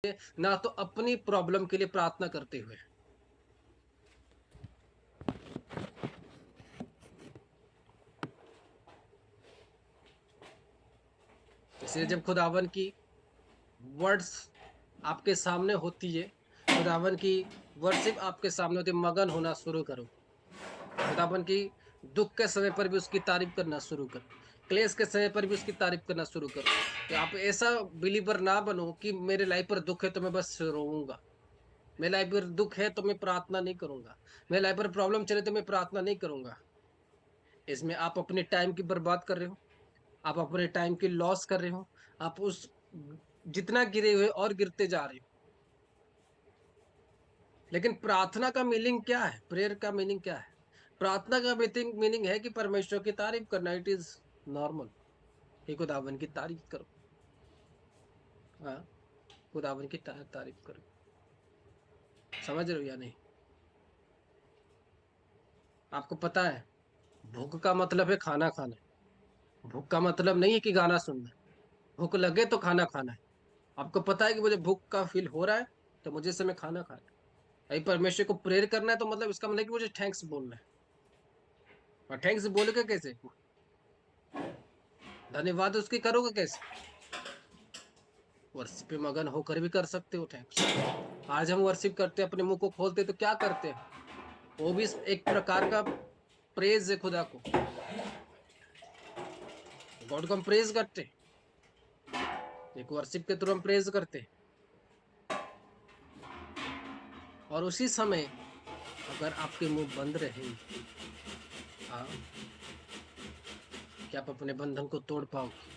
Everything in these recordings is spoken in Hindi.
ना तो अपनी प्रॉब्लम के लिए प्रार्थना करते हुए। इसलिए जब खुदावन की वर्ड्स आपके सामने होती है, खुदावन की वर्शिप आपके सामने होती है, मगन होना शुरू करो। खुदावन की दुख के समय पर भी उसकी तारीफ करना शुरू करो, क्लेश के समय पर भी उसकी तारीफ करना शुरू करो। कि आप ऐसा बिलीवर ना बनो कि मेरे लाइफ पर दुख है तो मैं बस रोऊंगा, मेरे लाइफ पर दुख है तो मैं प्रार्थना नहीं करूंगा, मेरे लाइफ पर प्रॉब्लम चले तो मैं प्रार्थना नहीं करूंगा। इसमें आप अपने टाइम की बर्बाद कर रहे हो, आप अपने टाइम की लॉस कर रहे हो, आप उस जितना गिरे हुए और गिरते जा रहे हो। लेकिन प्रार्थना का मीनिंग क्या है? प्रेयर का मीनिंग क्या है? प्रार्थना का मीनिंग है कि परमेश्वर की तारीफ करना। इट इज नॉर्मल कि खुदावन की तारीफ करो। हाँ, खुदावन की तारीफ करो। समझ रहे हो या नहीं? आपको पता है भूख का मतलब है खाना खाना, भूख का मतलब नहीं है कि गाना सुनना। भूख लगे तो खाना खाना है। आपको पता है कि मुझे भूख का फील हो रहा है तो मुझे समय खाना खाना है। यही परमेश्वर को प्रेयर करना है तो मतलब इसका मतलब है कि मुझे थैंक्स बोलना है। और थैंक्स बोलोगे कैसे? धन्यवाद उसकी करोगे कैसे? वर्शिप में मगन होकर भी कर सकते हो थैंक्स। आज हम वर्शिप करते हैं, अपने मुंह को खोलते तो क्या करते हैं? वो भी एक प्रकार का प्रेज है खुदा को। गॉड को हम प्रेज करते हैं, एक वर्शिप के थ्रू हम प्रेज करते हैं। और उसी समय अगर आपके मुंह बंद रहे, हाँ, क्या आप अपने बंधन को तोड़ पाओगे?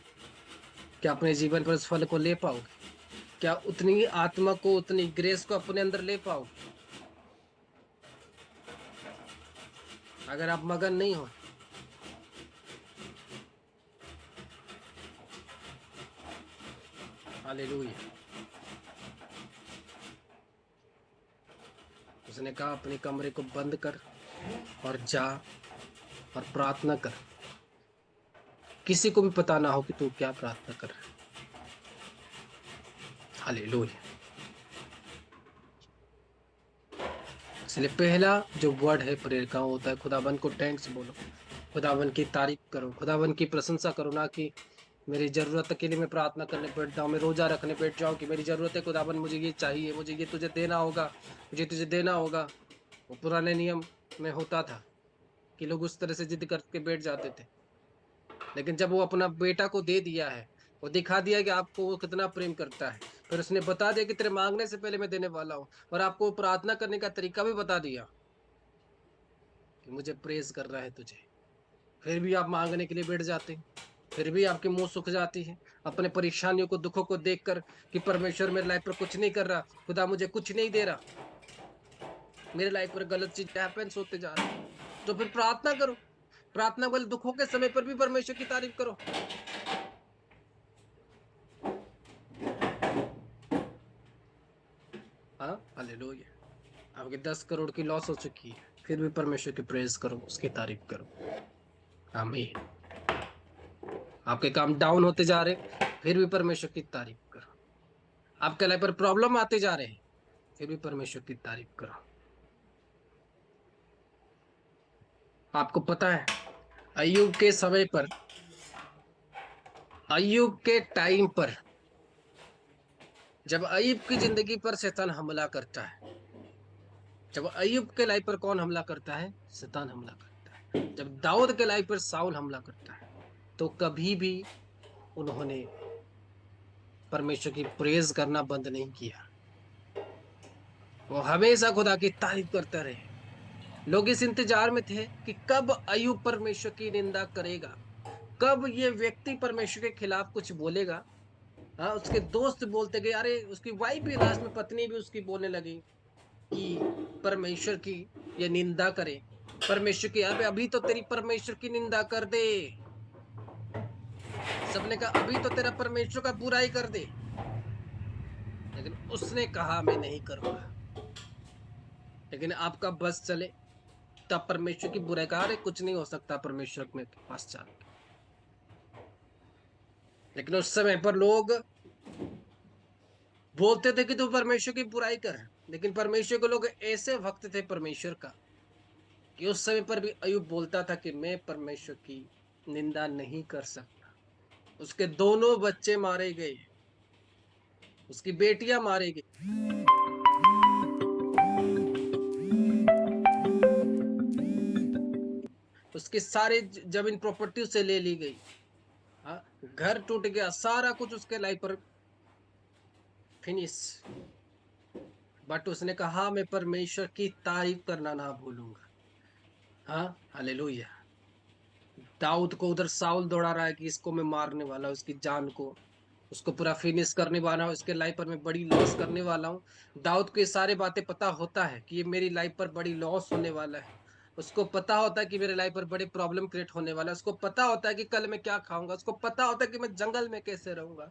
क्या अपने जीवन पर उस फल को ले पाओगे? क्या उतनी आत्मा को, उतनी ग्रेस को अपने अंदर ले पाओगे? अगर आप मगन नहीं हो, हालेलुया। उसने कहा अपने कमरे को बंद कर और जा और प्रार्थना कर, किसी को भी पता ना हो कि तू क्या प्रार्थना कर रहा है। हालेलुया। इसलिए पहला जो वर्ड है प्रेयर का होता है खुदावन को थैंक्स बोलो, खुदावन की तारीफ करो, खुदावन की प्रशंसा करो। ना कि मेरी जरूरत के लिए मैं प्रार्थना करने बैठ जाऊं, मैं रोजा रखने बैठ जाऊं कि मेरी जरूरत है खुदावन, मुझे ये चाहिए, मुझे ये तुझे देना होगा, मुझे तुझे देना होगा। वो पुराने नियम में होता था कि लोग उस तरह से जिद करके बैठ जाते थे। लेकिन जब वो अपना बेटा को दे दिया है, वो दिखा दिया कि आपको वो कितना प्रेम करता है, फिर उसने बता दिया कि तेरे मांगने से पहले मैं देने वाला हूँ, और आपको प्रार्थना करने का तरीका भी बता दिया कि मुझे प्रेज कर रहा है तुझे। फिर भी आप मांगने के लिए बैठ जाते हैं, फिर भी आपके मुंह सूख जाती है अपने परेशानियों को, दुखों को देखकर कि परमेश्वर मेरे लाइफ पर कुछ नहीं कर रहा, खुदा मुझे कुछ नहीं दे रहा, मेरे लाइफ पर गलत चीजें हैपेंस होते जा रही है। तो फिर प्रार्थना करो, प्रार्थना वाले दुखों के समय पर भी परमेश्वर की तारीफ करो। हाँ, हालेलुया। आपके 10 करोड़ की लॉस हो चुकी है, फिर भी परमेश्वर की प्रेज करो, उसकी तारीफ करो। आमीन। आपके काम डाउन होते जा रहे, फिर भी परमेश्वर की तारीफ करो। आपके लाइफ पर प्रॉब्लम आते जा रहे हैं, फिर भी परमेश्वर की तारीफ करो। आपको पता है अय्यूब के समय पर, अय्यूब के टाइम पर, जब अय्यूब की जिंदगी पर शैतान हमला करता है, जब अय्यूब के लाइफ पर कौन हमला करता है? शैतान हमला करता है। जब दाऊद के लाइफ पर साउल हमला करता है, तो कभी भी उन्होंने परमेश्वर की प्रेज करना बंद नहीं किया। वो हमेशा खुदा की तारीफ करते रहे। लोग इस इंतजार में थे कि कब अय्यूब परमेश्वर की निंदा करेगा, कब ये व्यक्ति परमेश्वर के खिलाफ कुछ बोलेगा। हाँ, उसके दोस्त बोलते गए, अरे उसकी वाइफ भी, लास्ट में पत्नी भी उसकी बोलने लगी कि परमेश्वर की ये निंदा करे, परमेश्वर की, अबे अभी तो तेरी परमेश्वर की निंदा कर दे। सबने कहा अभी तो तेरा परमेश्वर का बुराई कर दे, लेकिन उसने कहा मैं नहीं करूंगा। लेकिन आपका बस चले तब परमेश्वर की बुराई कहा, अरे कुछ नहीं हो सकता परमेश्वर में के पास जाके। लेकिन उस समय पर लोग बोलते थे कि तू परमेश्वर की बुराई कर, लेकिन परमेश्वर के लोग ऐसे भक्त थे परमेश्वर का कि उस समय पर भी अय्यूब बोलता था कि मैं परमेश्वर की निंदा नहीं कर सकता। उसके दोनों बच्चे मारे गए, उसकी बेटियां मारी गई, उसकी सारी जमीन प्रॉपर्टी उसे ले ली गई। हाँ, घर टूट गया, सारा कुछ उसके लाइफ पर फिनिश। बट उसने कहा मैं परमेश्वर की तारीफ करना ना भूलूंगा। हाँ, हालेलुया। दाऊद को उधर साउल दौड़ा रहा है कि इसको मैं मारने वाला हूँ, उसकी जान को, उसको पूरा फिनिश करने वाला हूँ, इसके लाइफ पर मैं बड़ी लॉस करने वाला हूँ। दाऊद को ये सारी बातें पता होता है कि ये मेरी लाइफ पर बड़ी लॉस होने वाला है। उसको पता होता है कि मेरे लाइफ पर बड़े प्रॉब्लम क्रिएट होने वाला है। उसको पता होता है कि कल मैं क्या खाऊंगा। उसको पता होता है कि मैं जंगल में कैसे रहूंगा।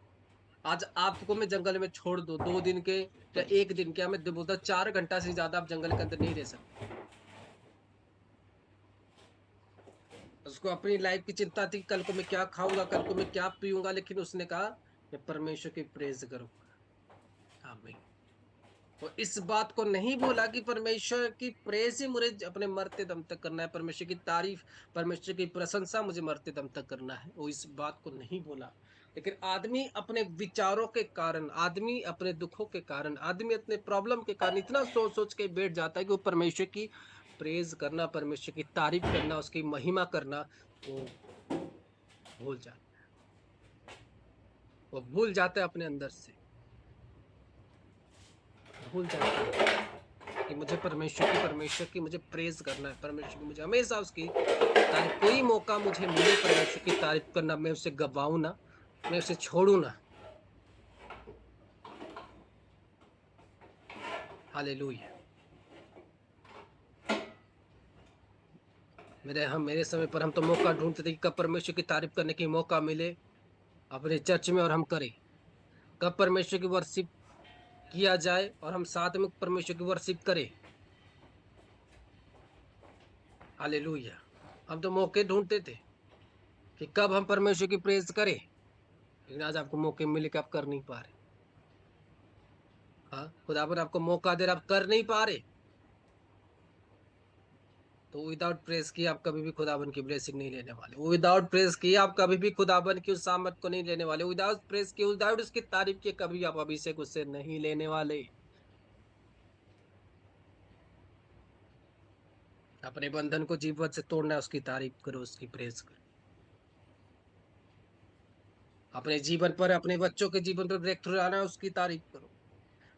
आज आपको मैं जंगल में छोड़ दूं 2 दिन के या 1 दिन, क्या मैं बोलता 4 घंटा से ज्यादा आप जंगल के अंदर नहीं रह सकते। उसको अपनी लाइफ की चिंता थी, कल को मैं क्या खाऊंगा, कल को मैं क्या पीऊंगा, लेकिन उसने कहा मैं परमेश्वर की प्रेज करूंगा। आमीन। वो इस बात को नहीं बोला कि परमेश्वर की प्रेज ही मुझे अपने मरते दम तक करना है, परमेश्वर की तारीफ, परमेश्वर की प्रशंसा मुझे मरते दम तक करना है, वो इस बात को नहीं बोला। लेकिन आदमी अपने विचारों के कारण, आदमी अपने दुखों के कारण, आदमी अपने प्रॉब्लम के कारण इतना सोच सोच के बैठ जाता है कि वो परमेश्वर की प्रेज करना, परमेश्वर की तारीफ करना, उसकी महिमा करना वो भूल जाता। वो भूल जाता है अपने अंदर से, भूल जाता है कि मुझे परमेश्वर की मुझे प्रेज करना है, परमेश्वर की मुझे हमेशा उसकी तारीफ, कोई मौका मुझे मिले परमेश्वर की तारीफ करना, मैं उसे गवाऊं ना, मैं उसे छोड़ू ना। हालेलुया। मेरे समय पर हम तो मौका ढूंढते थे कि कब परमेश्वर की तारीफ करने की मौका मिले अपने चर्च में और हम करें, कब परमेश्वर की वर्शिप किया जाए और हम साथ में परमेश्वर की वर्शिप करें। हालेलुया। हम तो मौके ढूंढते थे कि कब हम परमेश्वर की प्रेज करें, लेकिन आज आपको मौके मिले कि आप कर नहीं पा रहे। हाँ, खुदा पर आपको मौका दे रहा, आप कर नहीं पा रहे, तो विदाउट प्रेस किए आप कभी भी खुदाबन की ब्लेसिंग नहीं लेने वाले। विदाउट प्रेस किए आप कभी भी खुदाबन की उस सामत को नहीं लेने वाले। विदाउट प्रेस किए, विदाउट उसकी तारीफ किए कभी आप अभिषेक उससे नहीं लेने वाले। अपने बंधन को जीवन से तोड़ना है, उसकी तारीफ करो, उसकी प्रेस करो। अपने जीवन पर, अपने बच्चों के जीवन पर ब्रेक थ्रू आना है, उसकी तारीफ करो,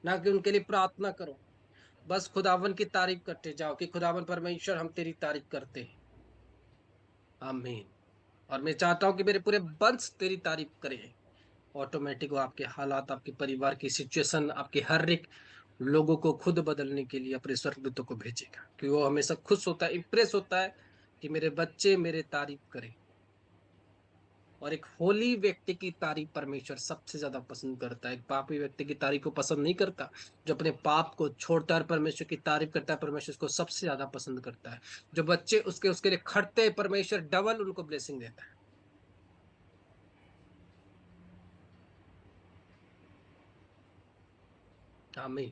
ना कि उनके लिए प्रार्थना करो। बस खुदावन की तारीफ करते जाओ कि खुदावन परमेश्वर हम तेरी तारीफ करते हैं। आमीन। और मैं चाहता हूं कि मेरे पूरे वंश तेरी तारीफ करे। ऑटोमेटिक वो आपके हालात, आपके परिवार की सिचुएशन, आपके हर एक लोगों को खुद बदलने के लिए अपने स्वर्गदूतों को भेजेगा, कि वो हमेशा खुश होता है, इंप्रेस होता है कि मेरे बच्चे मेरे तारीफ करें। और एक होली व्यक्ति की तारीफ परमेश्वर सबसे ज्यादा पसंद करता है, एक पापी व्यक्ति की तारीफ को पसंद नहीं करता। जो अपने पाप को छोड़ता है परमेश्वर की तारीफ करता है, परमेश्वर उसको सबसे ज्यादा पसंद करता है। जो बच्चे उसके उसके लिए खड़ते हैं, परमेश्वर डबल उनको ब्लेसिंग देता है। आमीन।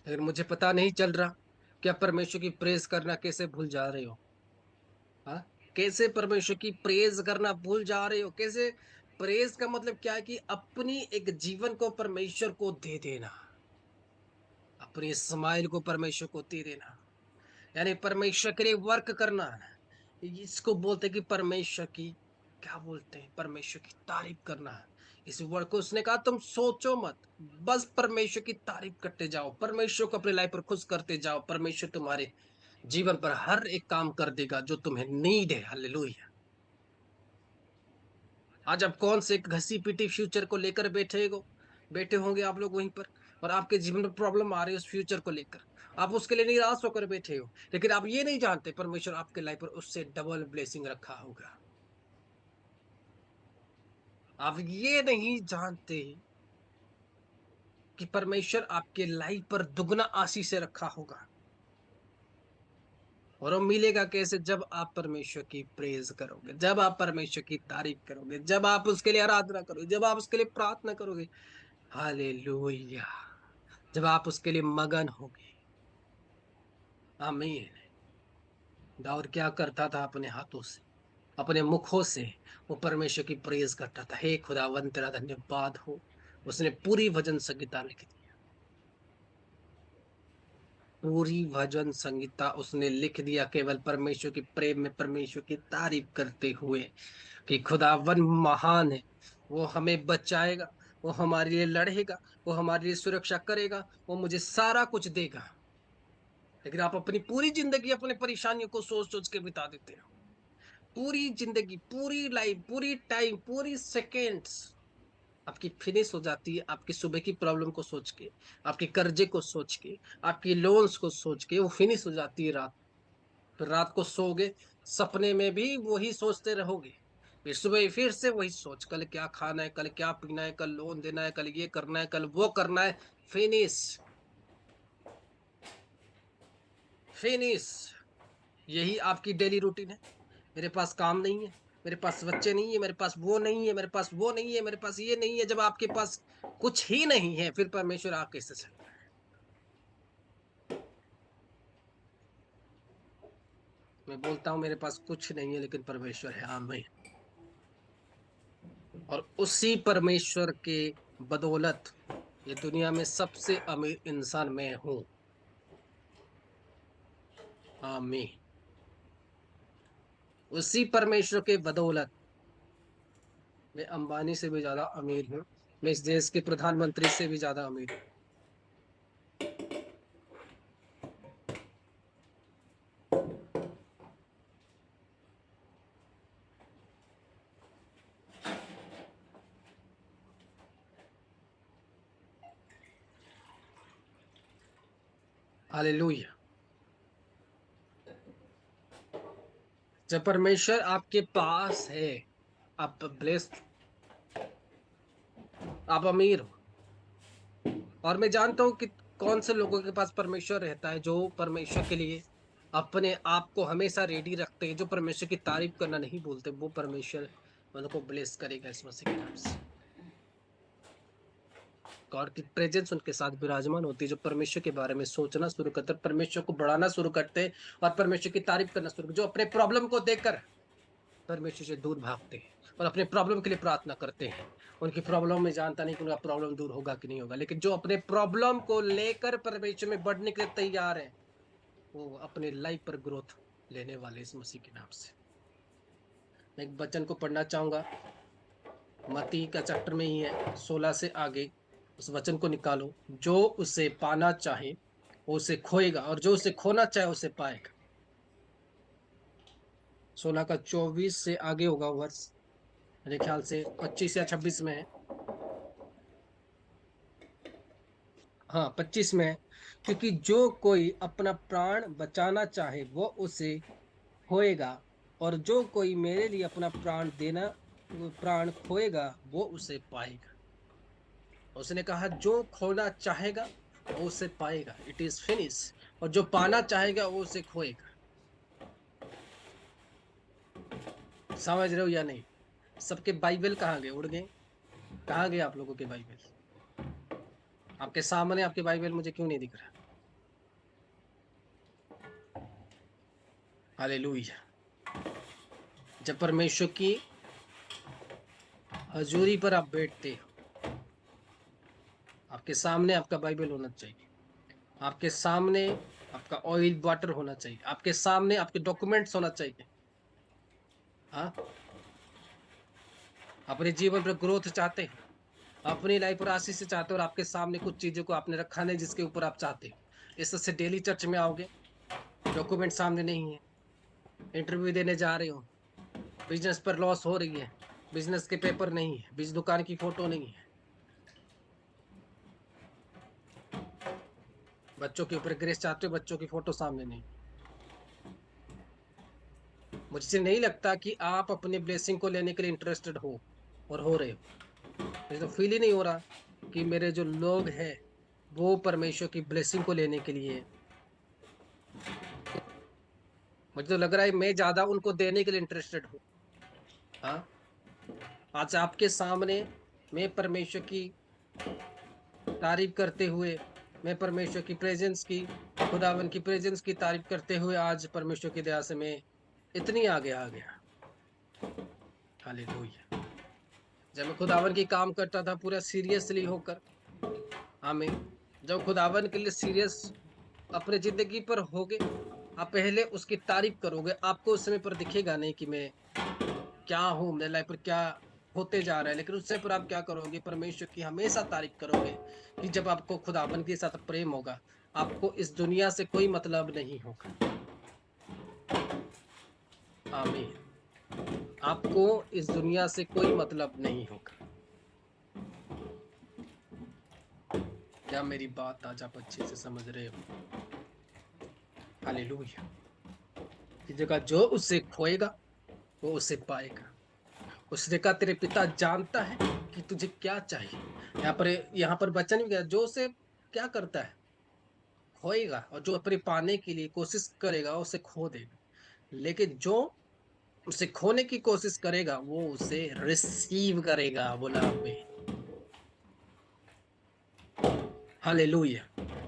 अगर मुझे पता नहीं चल रहा कि आप परमेश्वर की प्रेज करना कैसे भूल जा रहे हो। हाँ, कैसे परमेश्वर की प्रेज करना भूल जा रहे हो, कैसे। प्रेज का मतलब क्या है कि अपनी एक जीवन को परमेश्वर को दे देना, अपनी स्माइल को परमेश्वर को दे देना, यानी परमेश्वर के लिए वर्क करना। इसको बोलते हैं कि परमेश्वर की, क्या बोलते हैं, परमेश्वर की तारीफ करना। इस वर्क को उसने कहा तुम सोचो मत, बस परमेश्वर की तारीफ करते जाओ, परमेश्वर को अपने लाइफ पर खुश करते जाओ, परमेश्वर तुम्हारे जीवन पर हर एक काम कर देगा जो तुम्हें नीड है। हालेलुया। आज आप कौन से एक घसी पिटी फ्यूचर को लेकर बैठे होंगे आप लोग वहीं पर, और आपके जीवन में प्रॉब्लम आ रही है उस फ्यूचर को लेकर, आप उसके लिए निराश होकर बैठे हो, लेकिन आप ये नहीं जानते परमेश्वर आपके लाइफ पर उससे डबल ब्लेसिंग रखा होगा। आप ये नहीं जानते कि परमेश्वर आपके लाइफ पर दुगना आशीष से रखा होगा। और वो मिलेगा कैसे? जब आप परमेश्वर की प्रेज करोगे, जब आप परमेश्वर की तारीफ करोगे, जब आप उसके लिए आराधना करोगे, जब आप उसके लिए प्रार्थना करोगे। हालेलुया। जब आप उसके लिए मगन होगे। आमीन। दाऊद क्या करता था? अपने हाथों से, अपने मुखों से वो परमेश्वर की प्रेज करता था। हे खुदावन तेरा धन्यवाद हो। उसने पूरी भजन संगीता लिख दी। पूरी भजन संगीता उसने लिख दिया केवल परमेश्वर की प्रेम में, परमेश्वर की तारीफ करते हुए कि खुदावन महान है। वो हमें बचाएगा, वो हमारे लिए लड़ेगा, वो हमारे लिए सुरक्षा करेगा, वो मुझे सारा कुछ देगा। लेकिन आप अपनी पूरी जिंदगी अपने परेशानियों को सोच सोच के बिता देते हो। पूरी जिंदगी, पूरी लाइफ, पूरी टाइम, पूरी सेकेंड्स आपकी फिनिश हो जाती है आपकी सुबह की प्रॉब्लम को सोच के, आपके कर्जे को सोच के, आपकी लोन्स को सोच के। वो फिनिश हो जाती है रात। फिर रात को सोओगे, सपने में भी वही सोचते रहोगे। फिर सुबह फिर से वही सोच, कल क्या खाना है, कल क्या पीना है, कल लोन देना है, कल ये करना है, कल वो करना है। Finish, finish. यही आपकी डेली रूटीन है। मेरे पास काम नहीं है, मेरे पास बच्चे नहीं है, मेरे पास वो नहीं है, मेरे पास वो नहीं है, मेरे पास ये नहीं है। जब आपके पास कुछ ही नहीं है, फिर परमेश्वर आप कैसे सकते हैं? मैं बोलता हूँ मेरे पास कुछ नहीं है लेकिन परमेश्वर है। आमीन। और उसी परमेश्वर के बदौलत ये दुनिया में सबसे अमीर इंसान मैं हूँ। आमीन। उसी परमेश्वर के बदौलत मैं अंबानी से भी ज्यादा अमीर हूँ। मैं इस देश के प्रधानमंत्री से भी ज्यादा अमीर हूँ। हालेलुया। जब परमेश्वर आपके पास है, आप ब्लेस्ड, आप अमीर हो। और मैं जानता हूँ कि कौन से लोगों के पास परमेश्वर रहता है, जो परमेश्वर के लिए अपने आप को हमेशा रेडी रखते हैं, जो परमेश्वर की तारीफ करना नहीं बोलते। वो परमेश्वर उनको ब्लेस करेगा इस मसीह के नाम से। गॉड की प्रेजेंस उनके साथ विराजमान होती है, जो परमेश्वर के बारे में सोचना शुरू करते हैं, परमेश्वर को बढ़ाना शुरू करते हैं और परमेश्वर की तारीफ करना शुरू करते हैं। जो अपने प्रॉब्लम को देखकर परमेश्वर से दूर भागते हैं और अपने प्रॉब्लम के लिए प्रार्थना करते हैं। उनकी प्रॉब्लम में जानता नहीं कि उनका प्रॉब्लम दूर होगा कि नहीं होगा, लेकिन जो अपने प्रॉब्लम को लेकर परमेश्वर में बढ़ने के लिए तैयार है, वो अपने लाइफ पर ग्रोथ लेने वाले इस मसीह के नाम से। मैं एक वचन को पढ़ना चाहूंगा, मत्ती का चैप्टर में ही है, 16 से आगे। उस वचन को निकालो। जो उसे पाना चाहे वो उसे खोएगा, और जो उसे खोना चाहे उसे पाएगा। 16 का 24 से आगे होगा वर्ष, मेरे ख्याल से 25 या 26 में है। हाँ, 25 में है। क्योंकि जो कोई अपना प्राण बचाना चाहे वो उसे खोएगा, और जो कोई मेरे लिए अपना प्राण खोएगा वो उसे पाएगा। उसने कहा जो खोना चाहेगा वो उसे पाएगा, इट इज फिनिश। और जो पाना चाहेगा वो उसे खोएगा। समझ रहे हो या नहीं? सबके बाइबल कहाँ गए? उड़ गए? कहाँ गए आप लोगों के बाइबल? आपके सामने आपके बाइबल मुझे क्यों नहीं दिख रहा? हालेलुया। जब परमेश्वर की हजूरी पर आप बैठते हो, आपके सामने आपका बाइबल होना चाहिए। आपके सामने आपका ऑयल वाटर होना चाहिए। आपके सामने आपके डॉक्यूमेंट्स होना चाहिए। हाँ, अपने जीवन पर ग्रोथ चाहते हो, अपनी लाइफ पर आशीष से चाहते हो, और आपके सामने कुछ चीजों को आपने रखा नहीं जिसके ऊपर आप चाहते हो। इससे डेली चर्च में आओगे, डॉक्यूमेंट सामने नहीं है, इंटरव्यू देने जा रहे हो, बिजनेस पर लॉस हो रही है, बिजनेस के पेपर नहीं है, बिज दुकान की फोटो नहीं है, बच्चों के ऊपर ग्रेस चाहते हो, बच्चों की फोटो सामने नहीं। मुझसे नहीं लगता कि आप अपने ब्लेसिंग को लेने के लिए इंटरेस्टेड हो और हो रहे हो। मुझे तो फील ही नहीं हो रहा कि मेरे जो लोग हैं वो परमेश्वर की ब्लेसिंग को लेने के लिए मुझे तो लग रहा है मैं ज्यादा उनको देने के लिए इंटरेस्टेड हूँ। हाँ, आज आपके सामने मैं परमेश्वर की तारीफ करते हुए, मैं परमेश्वर की प्रेजेंस की, खुदावन की प्रेजेंस की तारीफ करते हुए आज परमेश्वर की दया से मैं इतनी आगे आ गया। हालेलुया। जब मैं खुदावन की काम करता था पूरा सीरियसली होकर, आमीन, जब खुदावन के लिए सीरियस अपने जिंदगी पर होगे, आप पहले उसकी तारीफ करोगे। आपको उस समय पर दिखेगा नहीं कि मैं क्या हूँ, मेरे लाइफ पर क्या होते जा रहा है, लेकिन उससे पर आप क्या करोगे, परमेश्वर की हमेशा तारीफ करोगे। कि जब आपको खुदावन के साथ प्रेम होगा, आपको इस दुनिया से कोई मतलब नहीं होगा। आमीन। आपको इस दुनिया से कोई मतलब नहीं होगा। क्या मेरी बात आज आप अच्छे से समझ रहे हो? हालेलुया। की जगह जो उससे खोएगा वो उसे पाएगा। उसने कहा तेरे पिता जानता है कि तुझे क्या चाहिए। यहाँ पर वचन भी गया, जो उसे क्या करता है, खोएगा, और जो अपने पाने के लिए कोशिश करेगा उसे खो देगा। लेकिन जो उसे खोने की कोशिश करेगा वो उसे रिसीव करेगा। बोला आपने? हालेलुया।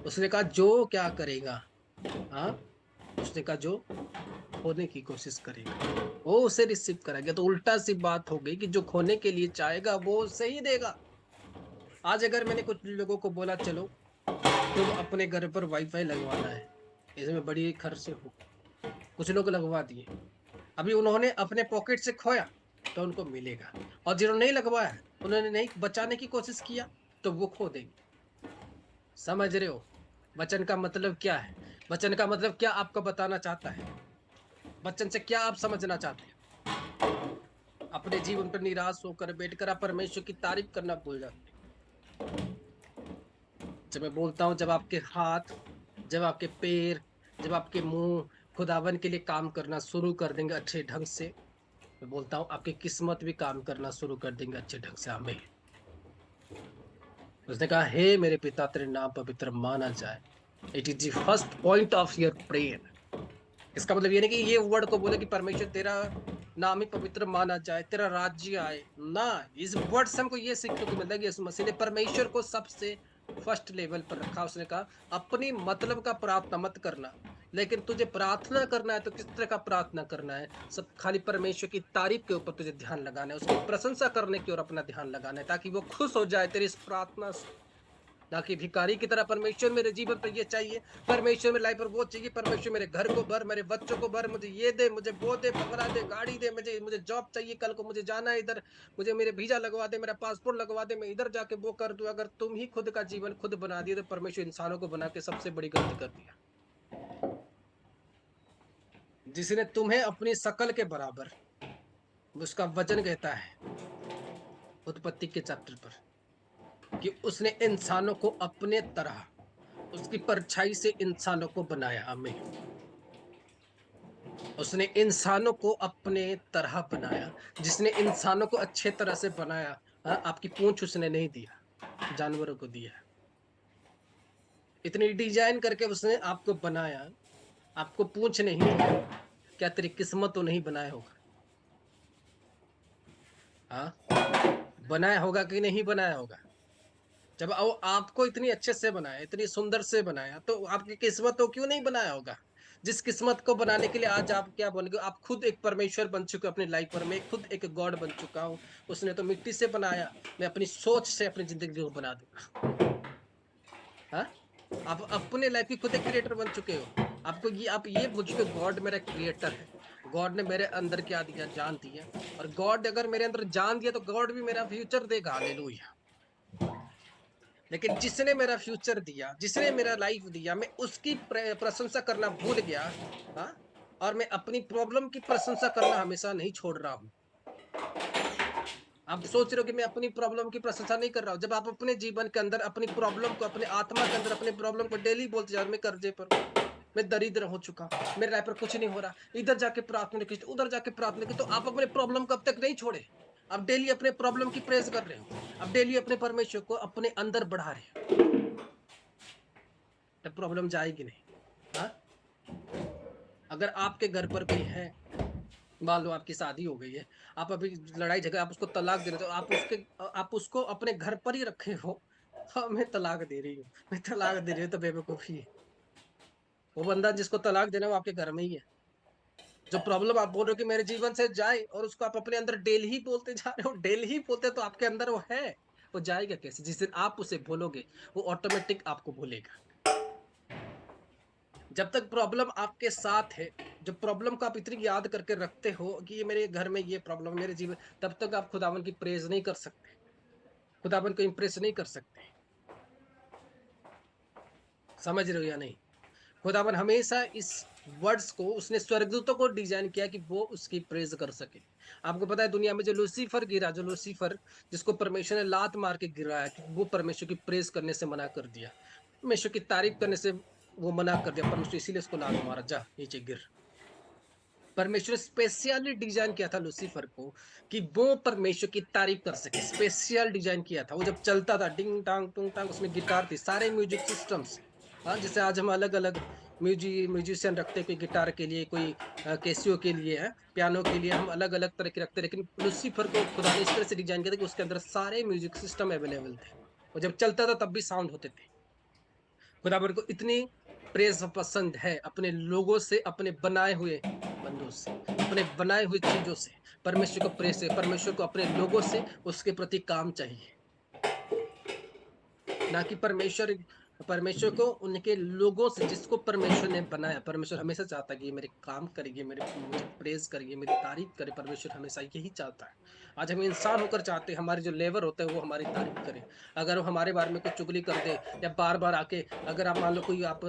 उसने कहा जो क्या करेगा, हाँ, उसने कहा जो खोने की कोशिश करेगा वो उसे रिसीव करेगा। तो उल्टा सी बात हो गई कि जो खोने के लिए चाहेगा वो उसे ही देगा। आज अगर मैंने कुछ लोगों को बोला चलो तुम अपने घर पर वाईफाई लगवाना है, इसमें बड़ी खर्च हो, कुछ लोग लगवा दिए। अभी उन्होंने अपने पॉकेट से खोया तो उनको मिलेगा, और जिन्होंने नहीं लगवाया, उन्होंने नहीं बचाने की कोशिश किया, तो वो खो देंगे। समझ रहे हो वचन का मतलब क्या है? वचन का मतलब क्या आपको बताना चाहता है? वचन से क्या आप समझना चाहते हैं? अपने जीवन पर निराश होकर बैठकर आप परमेश्वर की तारीफ करना भूल जाते हैं। जब मैं बोलता हूँ, जब आपके हाथ, जब आपके पैर, जब आपके मुंह खुदावन के लिए काम करना शुरू कर देंगे अच्छे ढंग से, मैं बोलता हूँ आपकी किस्मत भी काम करना शुरू कर देंगे अच्छे ढंग से। हमें उसने कहा, हे मेरे पिता तेरे नाम पवित्र माना जाए। It is the first point of your prayer. इसका मतलब ये नहीं कि ये वर्ड को बोले कि परमेश्वर तेरा नाम ही पवित्र माना जाए, तेरा राज्य आए ना। इस वर्ड से हमको ये सीखने को मिलता है कि यीशु मसीह ने परमेश्वर को सबसे फर्स्ट लेवल पर रखा। उसने कहा अपनी मतलब का प्रार्थना मत करना, लेकिन तुझे प्रार्थना करना है तो किस तरह का प्रार्थना करना है? सब खाली परमेश्वर की तारीफ के ऊपर तुझे ध्यान लगाना है, उसकी प्रशंसा करने की ओर अपना ध्यान लगाना है, ताकि वो खुश हो जाए तेरी इस प्रार्थना से। ना कि भिखारी की तरह परमेश्वर मेरे जीवन पर ये चाहिए, परमेश्वर मेरे लाइफ पर वो चाहिए, परमेश्वर मेरे घर को भर, मेरे बच्चों को भर, मुझे ये दे, मुझे वो दे, बंगला दे, गाड़ी दे, मुझे मुझे जॉब चाहिए, कल को मुझे जाना है इधर, मुझे मेरे वीजा लगवा दे, मेरा पासपोर्ट लगवा दे, मैं इधर जाके वो कर दूं। अगर तुम ही खुद का जीवन खुद बना दिए तो परमेश्वर इंसानों को बना के सबसे बड़ी गलती कर दिया। जिसने तुम्हें अपनी शकल के बराबर, उसका वजन कहता है उत्पत्ति के चैप्टर पर कि उसने इंसानों को अपने तरह, उसकी परछाई से इंसानों को बनाया। हमें उसने इंसानों को अपने तरह बनाया। जिसने इंसानों को अच्छे तरह से बनाया, आपकी पूंछ उसने नहीं दिया, जानवरों को दिया। इतनी डिजाइन करके उसने आपको बनाया, आपको पूंछ नहीं दिया। क्या तेरी किस्मत तो नहीं बनाया होगा? हाँ, बनाया होगा कि नहीं बनाया होगा? जब वो आपको इतनी अच्छे से बनाया, इतनी सुंदर से बनाया, तो आपकी किस्मत तो क्यों नहीं बनाया होगा? जिस किस्मत को बनाने के लिए आज आप क्या बन गए, आप खुद एक परमेश्वर बन चुके हो अपनी लाइफ पर। मैं खुद एक गॉड बन चुका हूँ। उसने तो मिट्टी से बनाया, मैं अपनी सोच से अपनी जिंदगी को बना दूंगा। हाँ, आप अपने लाइफ की खुद एक क्रिएटर बन चुके हो। आपको ये, आप ये भूल चुके हो गॉड मेरा क्रिएटर है। गॉड ने मेरे अंदर क्या दिया, जान दिया, और गॉड अगर मेरे अंदर जान दिया तो गॉड भी मेरा फ्यूचर देगा। हालेलुया। लेकिन जिसने मेरा फ्यूचर दिया, जिसने मेरा लाइफ दिया, मैं उसकी प्रशंसा करना भूल गया। हाँ, और मैं अपनी प्रॉब्लम की प्रशंसा करना हमेशा नहीं छोड़ रहा हूँ। आप सोच रहे हो कि मैं अपनी प्रॉब्लम की प्रशंसा नहीं कर रहा हूँ। जब आप अपने जीवन के अंदर अपनी प्रॉब्लम को, अपने आत्मा के अंदर अपने प्रॉब्लम को डेली बोलते जा रहे, मैं कर्जे पर हूँ, मैं दरिद्र हो चुका, मेरे लाइफ पर कुछ नहीं हो रहा, इधर जाके प्रार्थना की, उधर जाके प्रार्थना की, तो आप अपने प्रॉब्लम कब तक नहीं छोड़े? आप डेली अपने प्रॉब्लम की प्रेज कर रहे हो, आप डेली अपने परमेश्वर को अपने अंदर बढ़ा रहे हो, तब प्रॉब्लम जाएगी नहीं। हाँ, अगर आपके घर पर कोई है, मान लो आपकी शादी हो गई है, आप अभी लड़ाई झगड़ा, आप उसको तलाक दे रहे हो, तो आप उसको अपने घर पर ही रखे हो। हाँ, मैं तलाक दे रही हूँ, मैं तलाक दे रही हूँ, तो बेवकूफी है। वो बंदा जिसको तलाक देना है वो आपके घर में ही है। जो प्रॉब्लम आप बोल रहे हो कि मेरे जीवन से जाए, और उसको आप अपने अंदर डेली ही बोलते जा रहे हो, डेली ही बोलते, तो आपके अंदर वो है, वो जाएगा कैसे? जिस दिन आप उसे बोलोगे, वो ऑटोमेटिक आपको बोलेगा। जब तक प्रॉब्लम आपके साथ है, जब प्रॉब्लम को आप इतनी याद करके रखते हो कि ये मेरे घर में ये प्रॉब्लम, मेरे जीवन, तब तक आप खुदावन की प्रेज नहीं कर सकते, खुदावन को इंप्रेस नहीं कर सकते। समझ रहे हो या नहीं? खुदावन हमेशा इस वर्ड्स को, उसने स्वर्गदूतों को डिजाइन किया कि वो उसकी प्रेज कर सके। आपको पता है दुनिया में जो लूसीफर गिरा, जो लूसीफर, जिसको परमेश्वर ने लात मार के गिराया, कि वो परमेश्वर की प्रेज करने से मना कर दिया, परमेश्वर की तारीफ करने से वो मना कर दिया, परमेश्वर इसीलिए उसको लात मारा, जा नीचे गिर। परमेश्वर स्पेशली डिजाइन किया था लूसीफर को कि वो परमेश्वर की तारीफ कर सके, स्पेशल डिजाइन किया था। वो जब चलता था, डिंग टांग टूंग टांग, उसमें गिटार थी, सारे म्यूजिक सिस्टम्स। हाँ, जैसे आज हम अलग अलग म्यूजिशियन रखते हैं, कोई गिटार के लिए, कोई कैसियो के लिए है, पियानो के लिए, हम अलग अलग तरह के रखते हैं। लेकिन लूसीफर को खुदा ने इस तरह से डिजाइन किया था कि उसके अंदर सारे म्यूजिक सिस्टम अवेलेबल थे, और जब चलता था तब भी साउंड होते थे। खुदावन को इतनी प्रेज पसंद है अपने लोगों से, अपने बनाए हुए बंदों से, अपने बनाए हुए चीजों से। परमेश्वर को प्रेज है, परमेश्वर को अपने लोगों से उसके प्रति काम चाहिए, ना कि परमेश्वर, परमेश्वर को उनके लोगों से जिसको परमेश्वर ने बनाया। परमेश्वर हमेशा चाहता है कि ये मेरे काम करेंगे, मेरे मुझे प्रेज करेंगे, मेरी तारीफ करे। परमेश्वर हमेशा यही चाहता है। आज हम इंसान होकर चाहते हैं हमारे जो लेबर होते हैं वो हमारी तारीफ करे। अगर वो हमारे बारे में कुछ चुगली कर दे, या बार बार आके, अगर आप मान लो कोई आप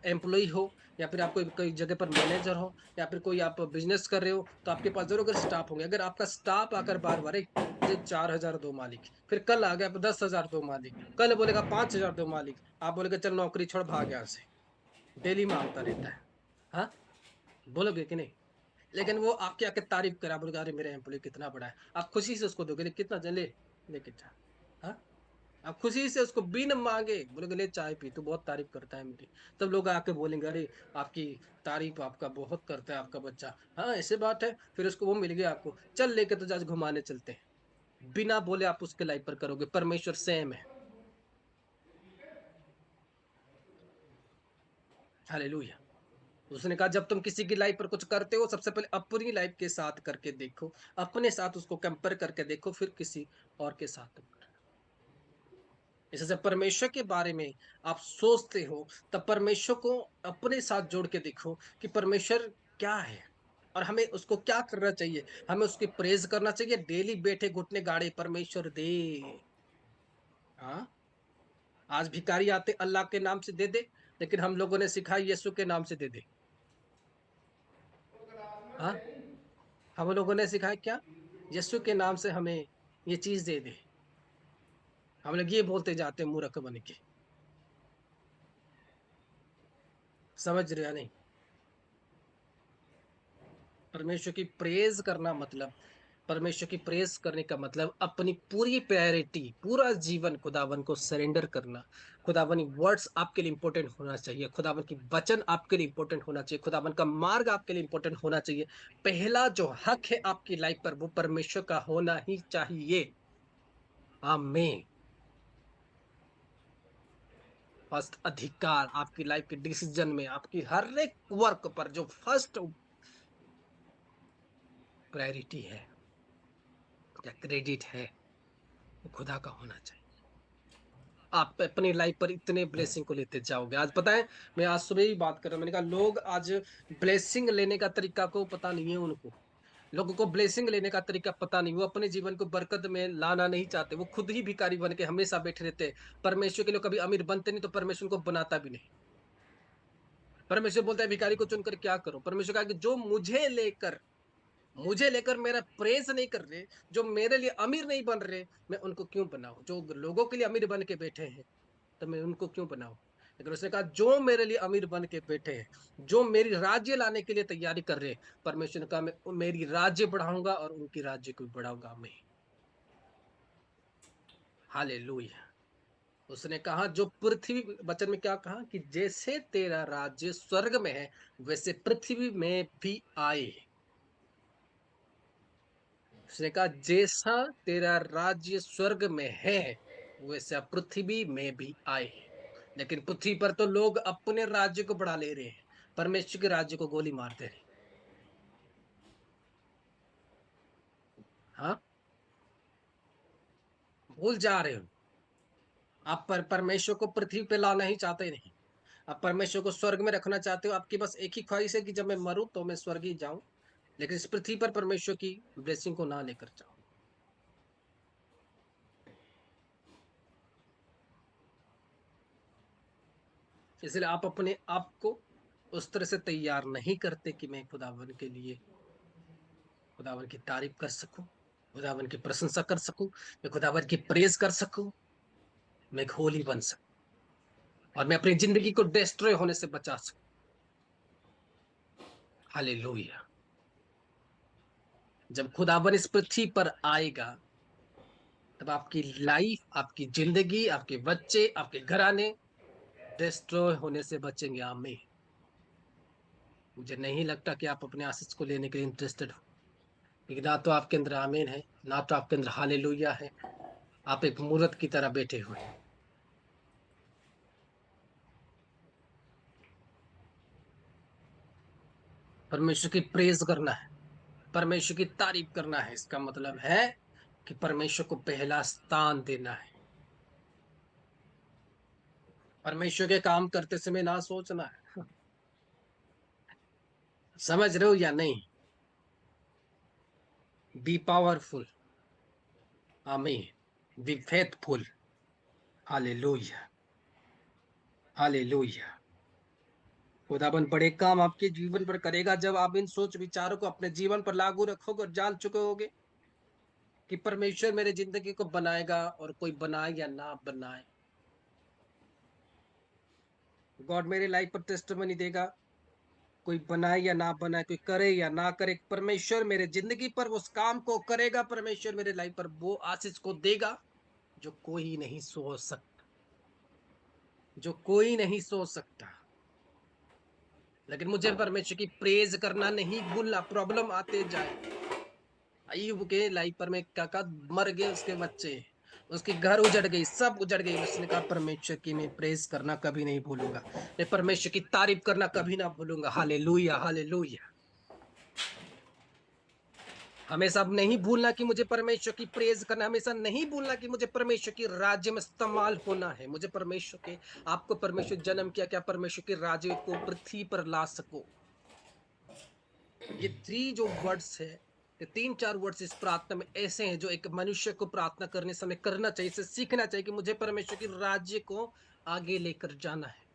एम्प्लॉय हो, या फिर आप कोई जगह पर मैनेजर हो, या फिर कोई आप बिजनेस कर रहे हो, तो आपके पास जरूर स्टाफ होंगे। अगर आपका स्टाफ आकर बार बार, मुझे 4,000 दो मालिक, फिर कल आ गया 10,000 दो मालिक, कल बोलेगा 5,000 दो मालिक, आप बोलेगा चल नौकरी छोड़ भाग यहाँ से, डेली मांगता रहता है। हाँ, बोलोगे कि नहीं? लेकिन वो आपके आके तारीफ करे, आप बोलेगा अरे मेरा एम्प्लॉय कितना बड़ा है, आप खुशी से उसको दोगे, कितना ले, लेके जा। हाँ, आप खुशी से उसको बिन मांगे बोलोगे ले चाय पी, तू बहुत तारीफ करता है मेरी। तब लोग आके बोलेंगे अरे आपकी तारीफ आपका बहुत करता है आपका बच्चा। हाँ, ऐसे बात है। फिर उसको वो मिल गया, आपको चल लेके तो आज घुमाने चलते हैं, बिना बोले आप उसके लाइफ पर करोगे। परमेश्वर सेम है। हालेलुया। उसने कहा जब तुम किसी की लाइफ पर कुछ करते हो, सबसे पहले अपनी लाइफ के साथ करके देखो, अपने साथ उसको कंपेयर करके देखो, फिर किसी और के साथ तुम करना। जैसे जब परमेश्वर के बारे में आप सोचते हो, तब परमेश्वर को अपने साथ जोड़ के देखो कि परमेश्वर क्या है, और हमें उसको क्या करना चाहिए। हमें उसकी प्रेज करना चाहिए, डेली बैठे घुटने गाड़े परमेश्वर दे। हाँ, आज भिखारी आते अल्लाह के नाम से दे दे, लेकिन हम लोगों ने सिखाया यीशु के नाम से दे दे। हाँ, हम लोगों ने सिखाया क्या? यीशु के नाम से हमें ये चीज दे दे। हम लोग ये बोलते जाते हैं मूर्ख बन के। समझ रहे या नहीं? परमेश्वर की प्रेज करना मतलब, परमेश्वर की प्रेज करने का मतलब अपनी पूरी प्रायोरिटी, पूरा जीवन खुदावन को सरेंडर करना। खुदावन की वर्ड्स आपके लिए इंपॉर्टेंट होना चाहिए, खुदावन की वचन आपके लिए इंपॉर्टेंट होना चाहिए, खुदावन का मार्ग आपके लिए इंपॉर्टेंट होना चाहिए। पहला जो हक है आपकी लाइफ पर वो परमेश्वर का होना ही चाहिए। आमीन। फर्स्ट अधिकार आपकी लाइफ के डिसीजन में, आपकी हर एक वर्क पर जो फर्स्ट प्रायोरिटी है या क्रेडिट है, वो खुदा का होना चाहिए। आप अपनी लाइफ पर इतने ब्लेसिंग को लेते जाओगे। आज पता है, मैं आज सुबह ही बात कर रहा हूँ, मैंने कहा लोग आज ब्लेसिंग लेने का तरीका को पता नहीं है उनको। लोगों को ब्लेसिंग लेने का तरीका पता नहीं, वो अपने जीवन को बरकत में लाना नहीं चाहते, वो खुद ही भिखारी बन के हमेशा बैठे रहते हैं। परमेश्वर के लिए कभी अमीर बनते नहीं, तो परमेश्वर को बनाता भी नहीं। परमेश्वर बोलता है भिखारी को चुनकर क्या करो? परमेश्वर कहा कि जो मुझे लेकर मेरा प्रेज नहीं कर रहे, जो मेरे लिए अमीर नहीं बन रहे, मैं उनको क्यों बनाऊं? जो लोगों के लिए अमीर बन के बैठे हैं, तो मैं उनको क्यों बनाऊं? लेकिन उसने कहा जो मेरे लिए अमीर बन के बैठे हैं, जो मेरी राज्य लाने के लिए तैयारी कर रहे हैं, परमेश्वर ने कहा मैं मेरी राज्य बढ़ाऊंगा और उनकी राज्य को भी बढ़ाऊंगा मैं। हालेलुया। उसने कहा जो पृथ्वी, वचन में क्या कहा कि जैसे तेरा राज्य स्वर्ग में है वैसे पृथ्वी में भी आए। उसने कहा जैसा तेरा राज्य स्वर्ग में है वैसा पृथ्वी में भी आए। लेकिन पृथ्वी पर तो लोग अपने राज्य को बढ़ा ले रहे हैं, परमेश्वर के राज्य को गोली मारते रहे। हाँ, भूल जा रहे हो। आप परमेश्वर को पृथ्वी पे लाना ही चाहते नहीं। आप परमेश्वर को स्वर्ग में रखना चाहते हो। आपकी बस एक ही ख्वाहिश है कि जब मैं मरूं तो मैं स्वर्ग ही जाऊं, लेकिन इस पृथ्वी पर परमेश्वर की ब्लेसिंग को ना लेकर जाऊं। इसलिए आप अपने आप को उस तरह से तैयार नहीं करते कि मैं खुदावन के लिए, खुदावन की तारीफ कर सकूं, खुदावन की प्रशंसा कर सकूं, मैं खुदावन की प्रेज कर सकूं, मैं एक होली बन सकूं और मैं अपनी जिंदगी को डिस्ट्रॉय होने से बचा सकूं। हालेलुया। जब खुदावन इस पृथ्वी पर आएगा तब आपकी लाइफ, आपकी जिंदगी, आपके बच्चे, आपके घराने डिस्ट्रॉय होने से बचेंगे। आमीन। मुझे नहीं लगता कि आप अपने आशीष को लेने के लिए इंटरेस्टेड हो, क्योंकि ना तो आपके अंदर आमीन है, ना तो आपके अंदर हालेलुया है। आप एक मूर्त की तरह बैठे हुए हैं। परमेश्वर की प्रेज करना है, परमेश्वर की तारीफ करना है, इसका मतलब है कि परमेश्वर को पहला स्थान देना है। परमेश्वर के काम करते समय ना सोचना है। समझ रहे हो या नहीं? Be powerful. आमीन। Be faithful. हालेलुया, हालेलुया। खुदाबंद बड़े काम आपके जीवन पर करेगा जब आप इन सोच विचारों को अपने जीवन पर लागू रखोगे और जान चुके होगे कि परमेश्वर मेरे जिंदगी को बनाएगा, और कोई बनाए या ना बनाए, गॉड मेरे लाइफ पर टेस्टिमनी देगा। कोई बनाए या ना बनाए, कोई करे या ना करे, परमेश्वर मेरे जिंदगी पर उस काम को करेगा। परमेश्वर मेरे लाइफ पर वो आशीष को देगा जो कोई नहीं सोच सकता, जो कोई नहीं सोच सकता। लेकिन मुझे परमेश्वर की प्रेज करना नहीं भूलना। प्रॉब्लम आते जाए, अय्यूब के लाइफ पर में काका मर गए, उसके बच्चे, उसकी घर उजड़ गई, सब उजड़ गई। उसने कहा परमेश्वर की मैं प्रेज करना कभी नहीं भूलूंगा, मैं परमेश्वर की तारीफ करना कभी ना भूलूंगा। Hallelujah, hallelujah. हमेशा नहीं भूलना कि मुझे परमेश्वर की प्रेज करना, हमेशा नहीं भूलना कि मुझे परमेश्वर की राज्य में इस्तेमाल होना है। मुझे परमेश्वर के, आपको परमेश्वर जन्म किया क्या परमेश्वर के राज्य को पृथ्वी पर ला सको। ये थ्री जो वर्ड्स है, ये तीन चार वर्ड्स इस प्रार्थना में ऐसे हैं जो एक मनुष्य को प्रार्थना करने समय करना चाहिए, इसे सीखना चाहिए कि मुझे परमेश्वर की राज्य को आगे लेकर जाना है।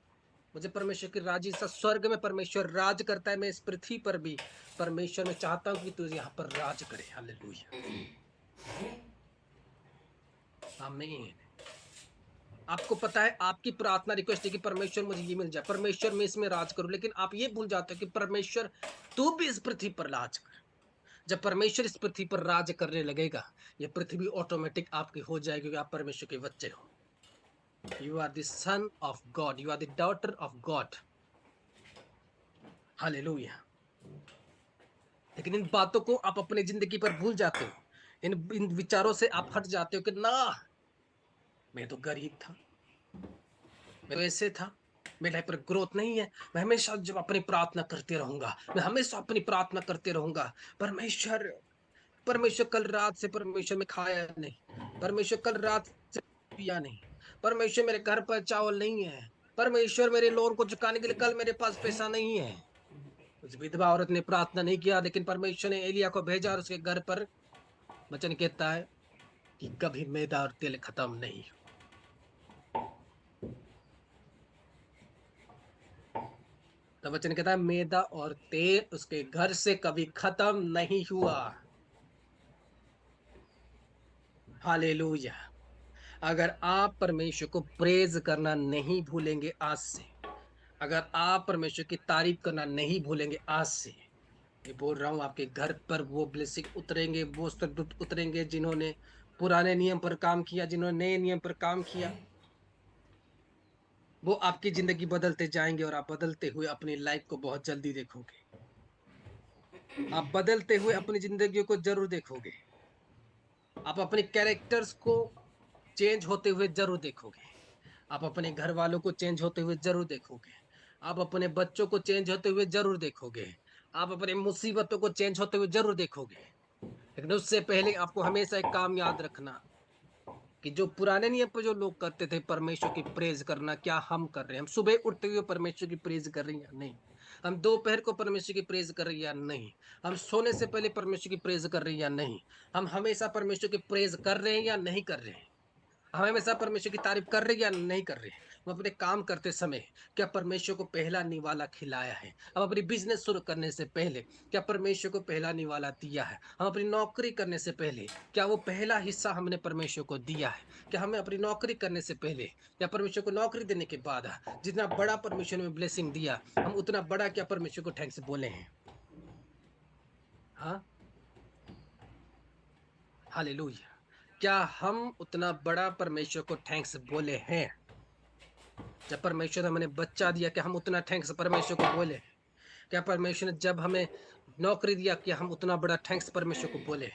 मुझे परमेश्वर की राज्य सा, स्वर्ग में परमेश्वर राज करता है, मैं इस पृथ्वी पर भी परमेश्वर में चाहता हूं कि तू यहाँ पर राज करे। हालेलुया, आमीन। आपको पता है आपकी प्रार्थना रिक्वेस्ट है कि परमेश्वर मुझे ये मिल जाए, परमेश्वर मैं इसमें राज करूं, लेकिन आप ये भूल जाते हो कि परमेश्वर तू भी इस पृथ्वी पर राज कर। जब परमेश्वर इस पृथ्वी पर राज करने लगेगा, ये पृथ्वी ऑटोमेटिक आपकी हो जाएगी, क्योंकि आप परमेश्वर के बच्चे हो। You are the son of God, you are the daughter of God. Hallelujah. लेकिन इन बातों को आप अपनी जिंदगी पर भूल जाते हो, इन विचारों से आप हट जाते हो कि ना, मैं तो गरीब था, मैं तो ऐसे था, मेरे लाइफ पर ग्रोथ नहीं है। मैं हमेशा जब अपनी प्रार्थना करते रहूंगा, मैं हमेशा अपनी प्रार्थना करते रहूंगा। परमेश्वर, परमेश्वर कल रात से परमेश्वर में खाया नहीं, परमेश्वर कल रात से पिया नहीं, परमेश्वर मेरे घर पर चावल नहीं है, परमेश्वर मेरे लोन को चुकाने के लिए कल मेरे पास पैसा नहीं है। उस विधवा औरत ने प्रार्थना नहीं किया, लेकिन परमेश्वर ने एलिया को भेजा और उसके घर पर वचन कहता है कि कभी मैदा और तेल खत्म नहीं। तो वचन कहता है मैदा और तेल उसके घर से कभी खत्म नहीं हुआ। हालेलुया। अगर आप परमेश्वर को प्रेज करना नहीं भूलेंगे आज से, अगर आप परमेश्वर की तारीफ करना नहीं भूलेंगे आज से, मैं बोल रहा हूं आपके घर पर वो ब्लेसिंग उतरेंगे, वो स्वर्गदूत उतरेंगे जिन्होंने पुराने नियम पर काम किया, जिन्होंने नए नियम पर काम किया। वो आपकी जिंदगी बदलते जाएंगे और आप बदलते हुए अपनी लाइफ को बहुत जल्दी देखोगे। आप बदलते हुए अपनी जिंदगी को जरूर देखोगे। आप अपने कैरेक्टर्स को चेंज होते हुए जरूर देखोगे। आप अपने घर वालों को चेंज होते हुए जरूर देखोगे। आप अपने बच्चों को चेंज होते हुए जरूर देखोगे। आप अपने मुसीबतों को चेंज होते हुए जरूर देखोगे। लेकिन उससे पहले आपको हमेशा एक काम याद रखना कि जो पुराने नियम पर जो लोग करते थे, परमेश्वर की प्रेज करना, क्या हम कर रहे हैं? हम सुबह उठते हुए परमेश्वर की प्रेज कर रहे हैं या नहीं? हम दोपहर को परमेश्वर की प्रेज कर रहे हैं या नहीं? हम सोने से पहले परमेश्वर की प्रेज कर रहे हैं या नहीं? हम हमेशा परमेश्वर की प्रेज कर रहे हैं या नहीं कर रहे हैं? हम हमेशा परमेश्वर की तारीफ कर रहे हैं या नहीं कर रहे हैं? हम अपने काम करते समय क्या परमेश्वर को पहला निवाला खिलाया है? हम अपनी बिजनेस शुरू करने से पहले क्या परमेश्वर को पहला निवाला दिया है? हम अपनी नौकरी करने से पहले क्या वो पहला हिस्सा हमने परमेश्वर को दिया है? क्या हमें अपनी नौकरी करने से पहले या परमेश्वर को नौकरी देने के बाद जितना बड़ा परमेश्वर ने ब्लेसिंग दिया, हम उतना बड़ा क्या परमेश्वर को थैंक्स बोले हैं? हाँ, हालेलुया। क्या हम उतना बड़ा परमेश्वर को थैंक्स बोले हैं? जब परमेश्वर ने हमें बच्चा दिया, क्या हम उतना थैंक्स परमेश्वर को बोले? क्या परमेश्वर ने जब हमें नौकरी दिया, क्या हम उतना बड़ा थैंक्स परमेश्वर को बोले?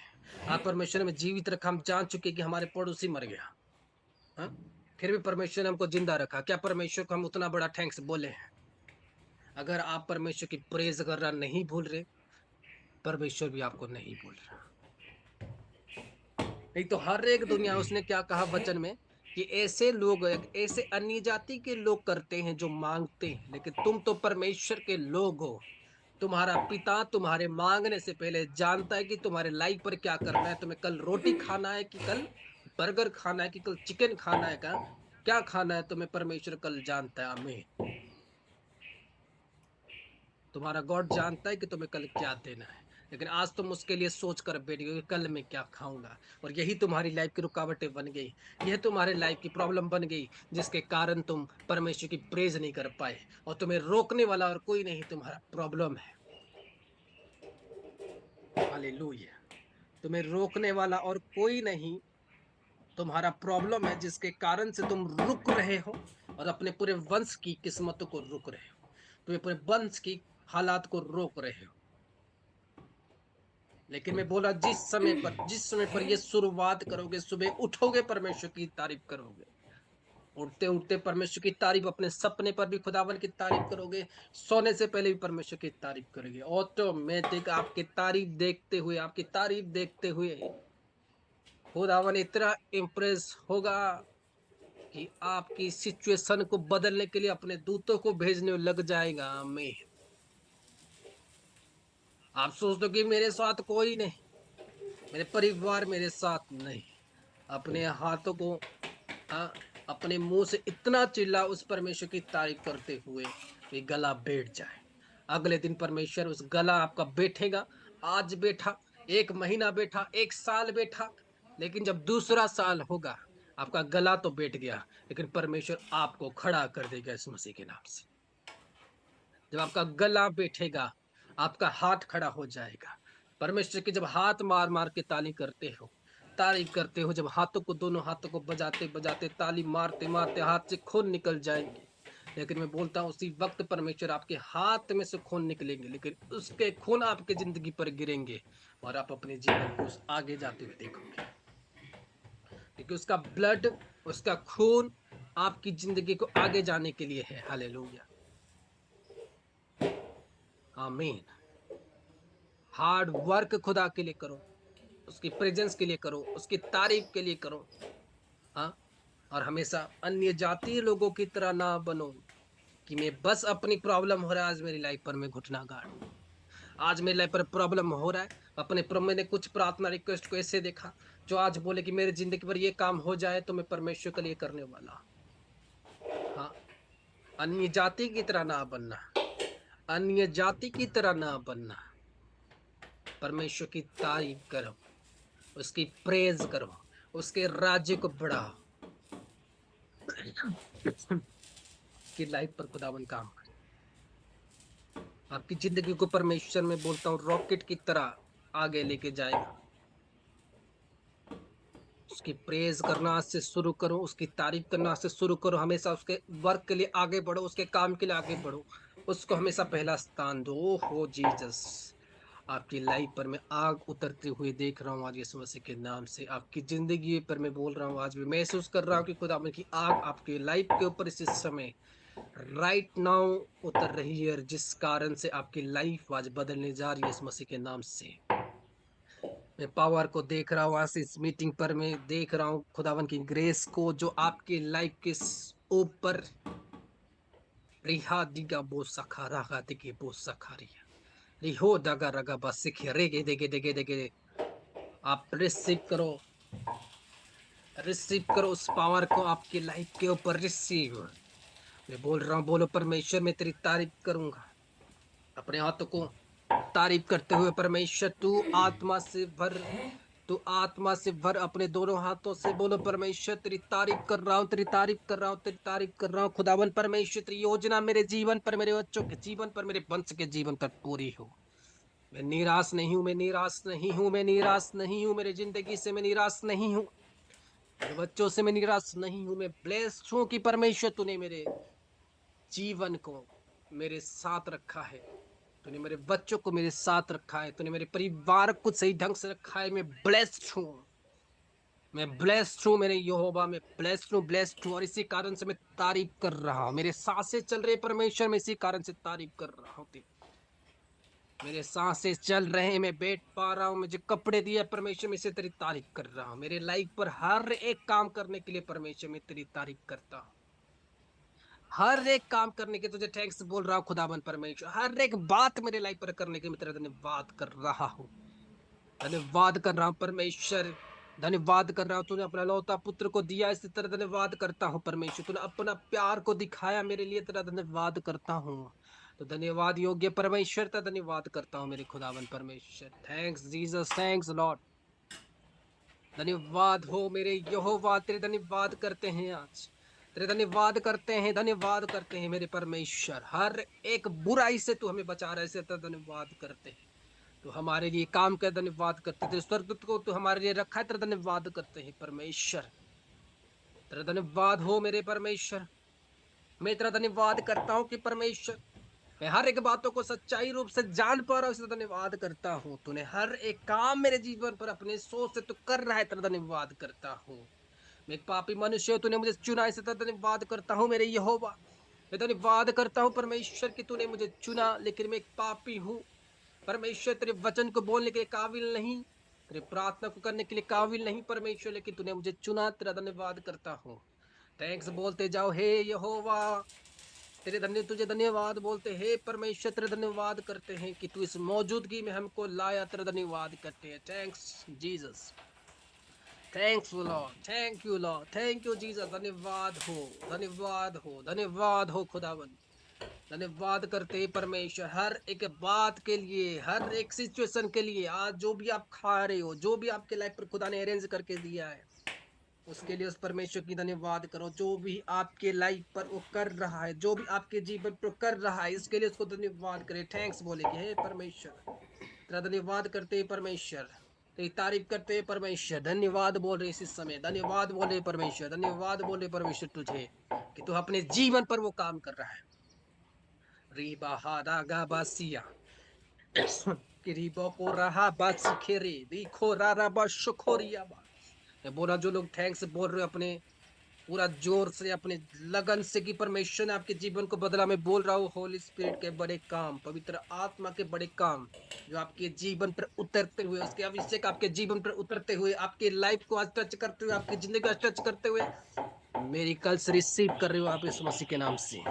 आज परमेश्वर ने हमें जीवित रखा, हम जान चुके कि हमारे पड़ोसी मर गया, हाँ? फिर भी परमेश्वर ने हमको जिंदा रखा, क्या परमेश्वर को हम उतना बड़ा थैंक्स बोले हैं? अगर आप परमेश्वर की प्रेज करना नहीं भूल रहे, परमेश्वर भी आपको नहीं भूल रहा। नहीं तो हर एक दुनिया, उसने क्या कहा वचन में कि ऐसे लोग, ऐसे अन्य जाति के लोग करते हैं जो मांगते हैं, लेकिन तुम तो परमेश्वर के लोग हो। तुम्हारा पिता तुम्हारे मांगने से पहले जानता है कि तुम्हारे लाइफ पर क्या करना है। तुम्हें कल रोटी खाना है कि कल बर्गर खाना है कि कल चिकन खाना है, का क्या खाना है तुम्हें परमेश्वर कल जानता है। हमें तुम्हारा गॉड जानता है कि तुम्हें कल क्या देना है। लेकिन आज तुम उसके लिए सोच कर बैठ गए कि कल मैं क्या खाऊंगा, और यही तुम्हारी लाइफ की रुकावटें बन गई। यह तुम्हारे लाइफ की प्रॉब्लम बन गई, जिसके कारण तुम परमेश्वर की प्रेज नहीं कर पाए, और तुम्हें रोकने वाला और कोई नहीं, तुम्हारा प्रॉब्लम है। हालेलुया। तुम्हें रोकने वाला और कोई नहीं, तुम्हारा प्रॉब्लम है, जिसके कारण से तुम रुक रहे हो और अपने पूरे वंश की किस्मतों को रुक रहे हो। तुम्हें पूरे वंश की हालात को रोक रहे हो। लेकिन मैं बोला, जिस समय पर ये शुरुआत करोगे, सुबह उठोगे परमेश्वर की तारीफ करोगे, उठते उठते परमेश्वर की तारीफ, अपने सपने पर भी खुदावन की तारीफ करोगे, सोने से पहले भी परमेश्वर की तारीफ करोगे, ऑटोमेटिक आपकी तारीफ देखते हुए खुदावन इतना इम्प्रेस होगा कि आपकी सिचुएशन को बदलने के लिए अपने दूतों को भेजने लग जाएगा। मैं आप सोचते हो कि मेरे साथ कोई नहीं, मेरे परिवार मेरे साथ नहीं, अपने हाथों को, हाँ, अपने मुंह से इतना चिल्ला उस परमेश्वर की तारीफ करते हुए कि गला बैठ जाए। अगले दिन परमेश्वर उस गला आपका बैठेगा। आज बैठा, एक महीना बैठा, एक साल बैठा, लेकिन जब दूसरा साल होगा, आपका गला तो बैठ गया, लेकिन परमेश्वर आपको खड़ा कर देगा इस मसीह के नाम से। जब आपका गला बैठेगा, आपका हाथ खड़ा हो जाएगा। परमेश्वर की जब हाथ मार मार के ताली करते हो, तारीफ करते हो, जब हाथों को, दोनों हाथों को बजाते बजाते, ताली मारते मारते हाथ से खून निकल जाएंगे। लेकिन मैं बोलता हूँ, उसी वक्त परमेश्वर आपके हाथ में से खून निकलेंगे, लेकिन उसके खून आपके जिंदगी पर गिरेंगे, और आप अपने जीवन को आगे जाते हुए देखोगे, क्योंकि उसका ब्लड, उसका खून आपकी जिंदगी को आगे जाने के लिए है। हालेलुया, आमीन। हार्ड वर्क खुदा के लिए करो, उसकी प्रेजेंस के लिए करो, उसकी तारीफ के लिए करो, हाँ। और हमेशा अन्य जातीय लोगों की तरह ना बनो कि मैं बस अपनी प्रॉब्लम हो रहा है, आज मेरी लाइफ पर मैं घुटना गाड़, आज मेरी लाइफ पर प्रॉब्लम हो रहा है। मैंने कुछ प्रार्थना रिक्वेस्ट को ऐसे देखा, जो आज बोले कि मेरी जिंदगी पर ये काम हो जाए तो मैं परमेश्वर के लिए करने वाला, हाँ। अन्य जाति की तरह ना बनना, अन्य जाति की तरह ना बनना। परमेश्वर की तारीफ करो, उसकी प्रेज करो, उसके राज्य को बढ़ाओ कि लाइफ पर खुदावन काम करे। आपकी जिंदगी को परमेश्वर में बोलता हूँ रॉकेट की तरह आगे लेके जाएगा। उसकी प्रेज करना आज से शुरू करो, उसकी तारीफ करना आज से शुरू करो। हमेशा उसके वर्क के लिए आगे बढ़ो, उसके काम के लिए आगे बढ़ो, उसको हमेशा पहला स्थान दो। ओ हो जीसस, आपकी लाइफ पर मैं आग उतरते हुए देख रहा हूँ आज यीशु मसीह के नाम से। आपकी जिंदगी पर मैं बोल रहा हूँ, आज भी महसूस कर रहा हूँ कि खुदा की आग आपकी लाइफ के ऊपर इस समय राइट नाउ उतर रही है, जिस कारण से आपकी लाइफ आज बदलने जा रही है इस मसीह के नाम से। मैं पावर को देख रहा हूँ आज इस मीटिंग पर, मैं देख रहा हूँ खुदावन की ग्रेस को जो आपके लाइफ के ऊपर रिहा दिगा बो सखा रहा दिगे बो सखा रिया रिहो दगा रगा बस सिखे रेगे देगे देगे देगे। आप रिसीव करो उस पावर को आपकी लाइफ के ऊपर रिसीव। मैं बोल रहा हूँ, बोलो परमेश्वर मैं तेरी तारीफ करूंगा। अपने हाथों को तारीफ करते हुए परमेश्वर तू आत्मा से भर अपने दोनों हाथों से बोलो, परमेश्वर तेरी तारीफ कर रहा हूँ, तेरी तारीफ कर रहा हूँ, तेरी तारीफ कर रहा हूँ। खुदावन परमेश्वर तेरी योजना मेरे जीवन पर, मेरे बच्चों के जीवन पर, मेरे वंश के जीवन पर पूरी हो। मैं निराश नहीं हूँ, मैं निराश नहीं हूँ, मैं निराश नहीं हूँ, मेरी जिंदगी से मैं निराश नहीं हूँ, मेरे बच्चों से मैं निराश नहीं हूँ। मैं ब्लेस्ड हूँ कि परमेश्वर तूने मेरे जीवन को मेरे साथ रखा है, तूने मेरे बच्चों को मेरे साथ रखा है, तूने मेरे परिवार को सही ढंग से रखा है। मैं ब्लेस्ड हूँ, मैं ब्लेस्ड हूँ मेरे यहोवा, मैं ब्लेस्ड हूँ और इसी कारण से मैं तारीफ कर रहा हूँ। मेरे सांसें चल रहे परमेश्वर, मैं इसी कारण से तारीफ कर रहा हूँ। मेरे सांसें चल रहे हैं, मैं बैठ पा रहा हूँ, मुझे कपड़े दिए परमेश्वर, मैं इसे तेरी तारीफ कर रहा हूँ। मेरे लाइफ पर हर एक काम करने के लिए परमेश्वर मैं तेरी तारीफ करता हूँ। हर एक काम करने के तुझे थैंक्स बोल रहा हूँ खुदाबंद परमेश्वर। हर एक बात मेरे लाइफ पर करने के मैं तेरा धन्यवाद कर रहा हूँ। धन्यवाद कर रहा हूँ परमेश्वर, धन्यवाद कर रहा हूँ। तूने अपना लौता पुत्र को दिया, इसी तरह धन्यवाद करता हूँ परमेश्वर। तूने अपना प्यार को दिखाया मेरे लिए, तेरा धन्यवाद करता हूँ। तो धन्यवाद योग्य परमेश्वर, तेरा धन्यवाद करता हूँ मेरे खुदावन परमेश्वर। Thanks Jesus, thanks Lord. धन्यवाद हो मेरे यहोवा, तेरे धन्यवाद करते हैं आज, तेरे धन्यवाद करते हैं, धन्यवाद करते हैं मेरे परमेश्वर। हर एक बुराई से तू हमें बचा रहे, से तेरा धन्यवाद करते हैं। तो हमारे लिए काम कर, धन्यवाद करते थे स्वर्गदूत को तो हमारे लिए रखा है, तेरा धन्यवाद करते हैं परमेश्वर। तेरा धन्यवाद हो मेरे परमेश्वर। मैं तेरा धन्यवाद करता हूँ कि परमेश्वर मैं हर एक बातों को सच्चाई रूप से जान पा रहा हूँ, इसलिए धन्यवाद करता हूँ। तूने हर एक काम मेरे जीवन पर अपने सोच से तू कर रहा है, तेरा धन्यवाद करता हूँ। मैं एक पापी मनुष्य हूँ, तूने मुझे चुना, इसे तेरा धन्यवाद करता हूँ मेरे यहोवा। मैं धन्यवाद करता हूँ परमेश्वर कि तूने मुझे चुना, लेकिन मैं एक पापी हूँ परमेश्वर, तेरे वचन को बोलने के लिए काबिल नहीं, तेरे प्रार्थना को करने के लिए काबिल नहीं परमेश्वर, लेकिन तूने मुझे चुना, तेरा धन्यवाद करता हूँ। थैंक्स बोलते जाओ हे यहोवा, तेरे तुझे धन्यवाद बोलते हे परमेश्वर, तेरे धन्यवाद करते हैं कि तू इस मौजूदगी में हमको लाया, तेरा धन्यवाद करते हैं। Thanks Jesus, thanks Lord, thank you Lord, thank you Jesus. धन्यवाद हो, धन्यवाद हो, धन्यवाद हो खुदावन। धन्यवाद करते हैं परमेश्वर हर एक बात के लिए, हर एक सिचुएशन के लिए। आज जो भी आप खा रहे हो, जो भी आपके लाइफ पर खुदा ने अरेंज करके दिया है, उसके लिए उस परमेश्वर की धन्यवाद करो। जो भी आपके लाइफ पर वो कर रहा है, जो भी आपके जीवन पर कर रहा है, इसके लिए उसको धन्यवाद करे। थैंक्स बोले कि हे परमेश्वर, तेरा धन्यवाद करते हैं परमेश्वर, तेरी तारीफ करते हैं परमेश्वर। धन्यवाद बोल रहे इस समय, धन्यवाद बोले परमेश्वर, धन्यवाद बोले परमेश्वर तुझे कि तू अपने जीवन पर वो काम कर रहा है। रीबा हादा गाबासिया किरीबो को रहा बासी खेरे रिखो रारा बा शुखोरिया बा। मैं बोला, जो लोग थैंक्स बोल रहे हो अपने पूरा जोर से, अपने लगन से कि परमेश्वर ने आपके जीवन को बदला, मैं बोल रहा हूँ होली स्पिरिट के बड़े काम, पवित्र आत्मा के बड़े काम जो आपके जीवन पर उतरते हुए, उसके अभिषेक आपके जीवन पर उतरते हुए, आपके लाइफ को आज टच करते हुए, आपकी जिंदगी को आज टच करते हुए मेरी कल से रिसीव कर रहे हो आप इस मसीह के नाम से।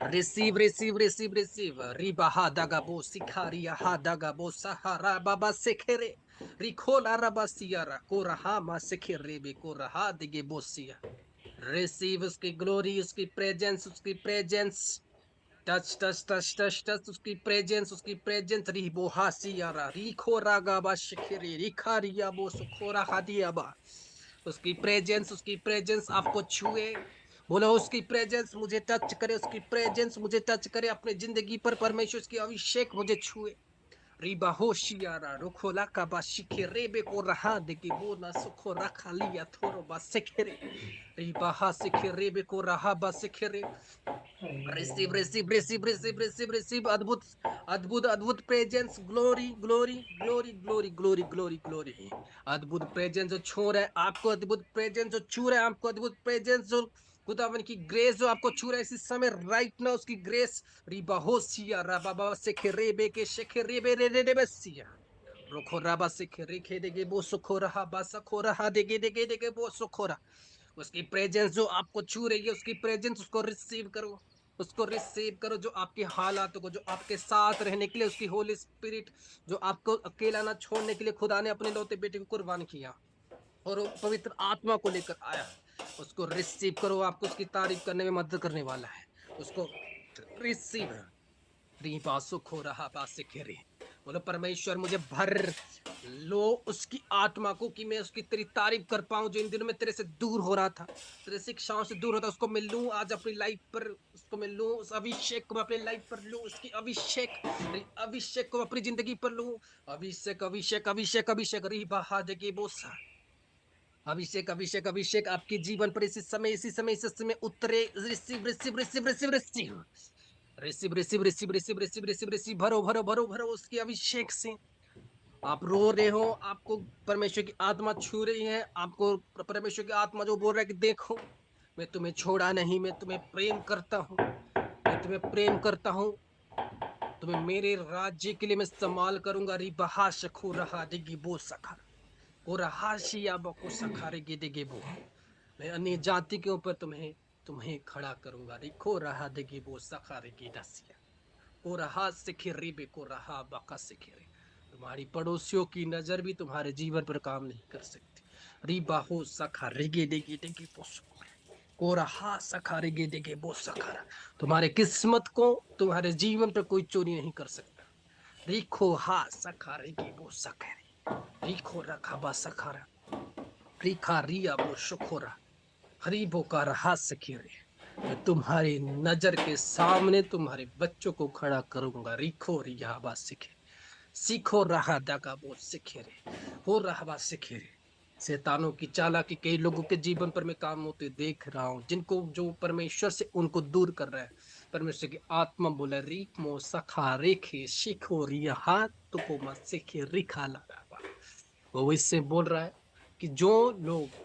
Receive receive receive receive Riba हा दागा बो सिखारिया हा दागा बो सहारा बाबा सेखेरे रिखोला रबा सियारा को रहा मा सेखेरे बे को रहा दिगे बोसिया। रिसीव उसकी ग्लोरी, उसकी प्रेजेंस, उसकी presence. Touch touch touch touch touch उसकी प्रेजेंस, उसकी प्रेजेंस। रिबो हा सियारा रिखो रागा बा सेखेरे रिखारिया बो सुखोरा हादिया बा। उसकी प्रेजेंस, उसकी प्रेजेंस आपको छुए। बोलो उसकी प्रेजेंस मुझे टच करे, उसकी प्रेजेंस मुझे टच करे अपने जिंदगी पर परमेश्वर की अभिषेक मुझे छुए। Riba hoshiara rokola kabashike rebe ko raha de gibona sokora khalia toro basekere. Riba hasike rebe ko raha basekere. Receive अद्भुत अद्भुत अद्भुत presence glory glory glory glory glory glory glory अद्भुत प्रेजेंस जो छू रहा है आपको, अद्भुत प्रेजेंस जो छू रहा है आपको, अद्भुत प्रेजेंस जो खुदावन की ग्रेस जो आपको छू रहा है इसी समय राइट ना, उसकी ग्रेस रिबाहोसिया राबाबा सेखेरेबे के शेखेरेबे रे रे रे बसिया रोखो राबा सेखेरे देगे बो सुखो रहा बासखो रहा देगे देगे देगे बो सुखो रहा। उसकी प्रेजेंस जो आपको छू रही है, उसकी प्रेजेंस उसको रिसीव करो, उसको रिसीव करो। जो आपके हालातों को, जो आपके साथ रहने के लिए उसकी होली स्पिरिट, जो आपको अकेला ना छोड़ने के लिए खुदा ने अपने लौते बेटे को कुर्बान किया और वो पवित्र आत्मा को लेकर आया, उसको रिसीव करो। आपको उसकी तारीफ करने में मदद करने वाला है, उसको रिसीव। सुख हो रहा बासिखेरे बोलो परमेश्वर मुझे भर लो उसकी आत्मा को, कि मैं उसकी तेरी तारीफ कर पाऊं। जो इन दिनों में तेरे से दूर हो रहा था, तेरे शिक्षाओं से दूर होता, उसको मिल लूं आज अपनी लाइफ पर, उसको मिल लूं, उस अभिषेक को अपनी लाइफ पर लूं, उसकी अभिषेक अभिषेक को अपनी जिंदगी पर लूं। अभिषेक अभिषेक अभिषेक अभिषेक री बहा देगी बोसा अभिषेक अभिषेक अभिषेक आपके जीवन पर इसी समय इसी समय इसी समय उतरे। Receive receive receive receive receive receive receive receive receive receive receive receive भरो भरो भरो भरो उसके अभिषेक से। आप रो रहे हो, आपको परमेश्वर की आत्मा छू रही है, आपको परमेश्वर की आत्मा जो बोल रहा है कि देखो मैं तुम्हें छोड़ा नहीं, मैं तुम्हें प्रेम करता हूँ, मैं तुम्हें प्रेम करता हूँ, तुम्हें मेरे राज्य के लिए मैं इस्तेमाल करूंगा। रिबहा शखु रहा दिगी बो सखा को रहा शिया बको सखा रे गिदिगे बो। मैं अन्य जाति के ऊपर तुम्हें तुम्हें खड़ा करूंगा। रिखो रहा दिगी बो सखा रे गिदसिया को रहा सिखिरी बे को रहा बका सिखिरी। तुम्हारी पड़ोसियों की नजर भी तुम्हारे जीवन पर काम नहीं कर सकती। रिबा हो सखा रिगे देगे देगे पोसको को रहा सखा रिगे देगे बो सखा। तुम्हारे किस्मत को, तुम्हारे जीवन पर कोई चोरी नहीं कर सकता। रिखो हा सखा रिगे बो सखा रिखो रखा बा सखारा रिखा रिया बो शुखोरा हरीबो का रहा सखीरे। मैं तुम्हारी नजर के सामने तुम्हारे बच्चों को खड़ा करूंगा। रिखो रिया बा सिखे सीखो रहा दगा बो सिखे रे हो रहा बा सिखे रे। शैतानों की चालाकी कई लोगों के जीवन पर मैं काम होते देख रहा हूँ, जिनको जो परमेश्वर से उनको दूर कर रहा है। परमेश्वर की आत्मा बोला रीख मो सखा रेखे शिखो रिया हाथ तुको मा सिखे रिखा लगा। वो इससे बोल रहा है कि जो लोग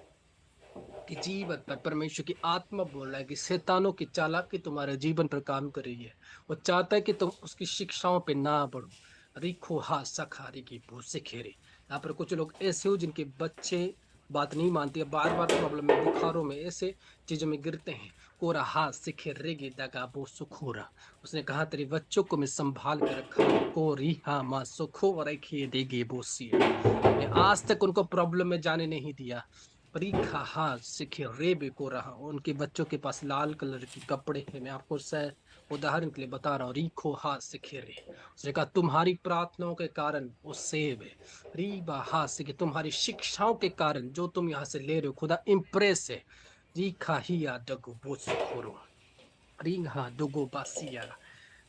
कि जीवन पर परमेश्वर की आत्मा बोल रहा है कि शैतानों की चालाकी तुम्हारे जीवन पर काम कर रही है, वो चाहता है कि तुम उसकी शिक्षाओं पे ना बढ़ो। रिखो हा सखारी की भूसे खेरे। यहाँ पर कुछ लोग ऐसे हो जिनके बच्चे बात नहीं मानते, बार बार प्रॉब्लम में, बुखारों में, ऐसे चीजों में गिरते हैं। कोरा हा सिखे रेगे दगा बो सुखोरा। उसने कहा तेरे बच्चों को मैं संभाल के रखा हूं। को रिहा मा सुखो रखिए देगे बोसिए। मैं आज तक उनको प्रॉब्लम में जाने नहीं दिया। परीक्षा हाँ सीखे रेबे को रहा, उनके बच्चों के पास लाल कलर के कपड़े हैं। मैं आपको उदाहरण के लिए बता रहा हूँ। रीखो हा सीखे रे, उसने कहा तुम्हारी प्रार्थनाओं के कारण वो सेब है। रीबा हा सीखे तुम्हारी शिक्षाओं के कारण जो तुम यहाँ से ले रहे हो खुदा इम्प्रेस है। रीखा ही या डगो बो सुखोरो रिंहा दुगो बासिया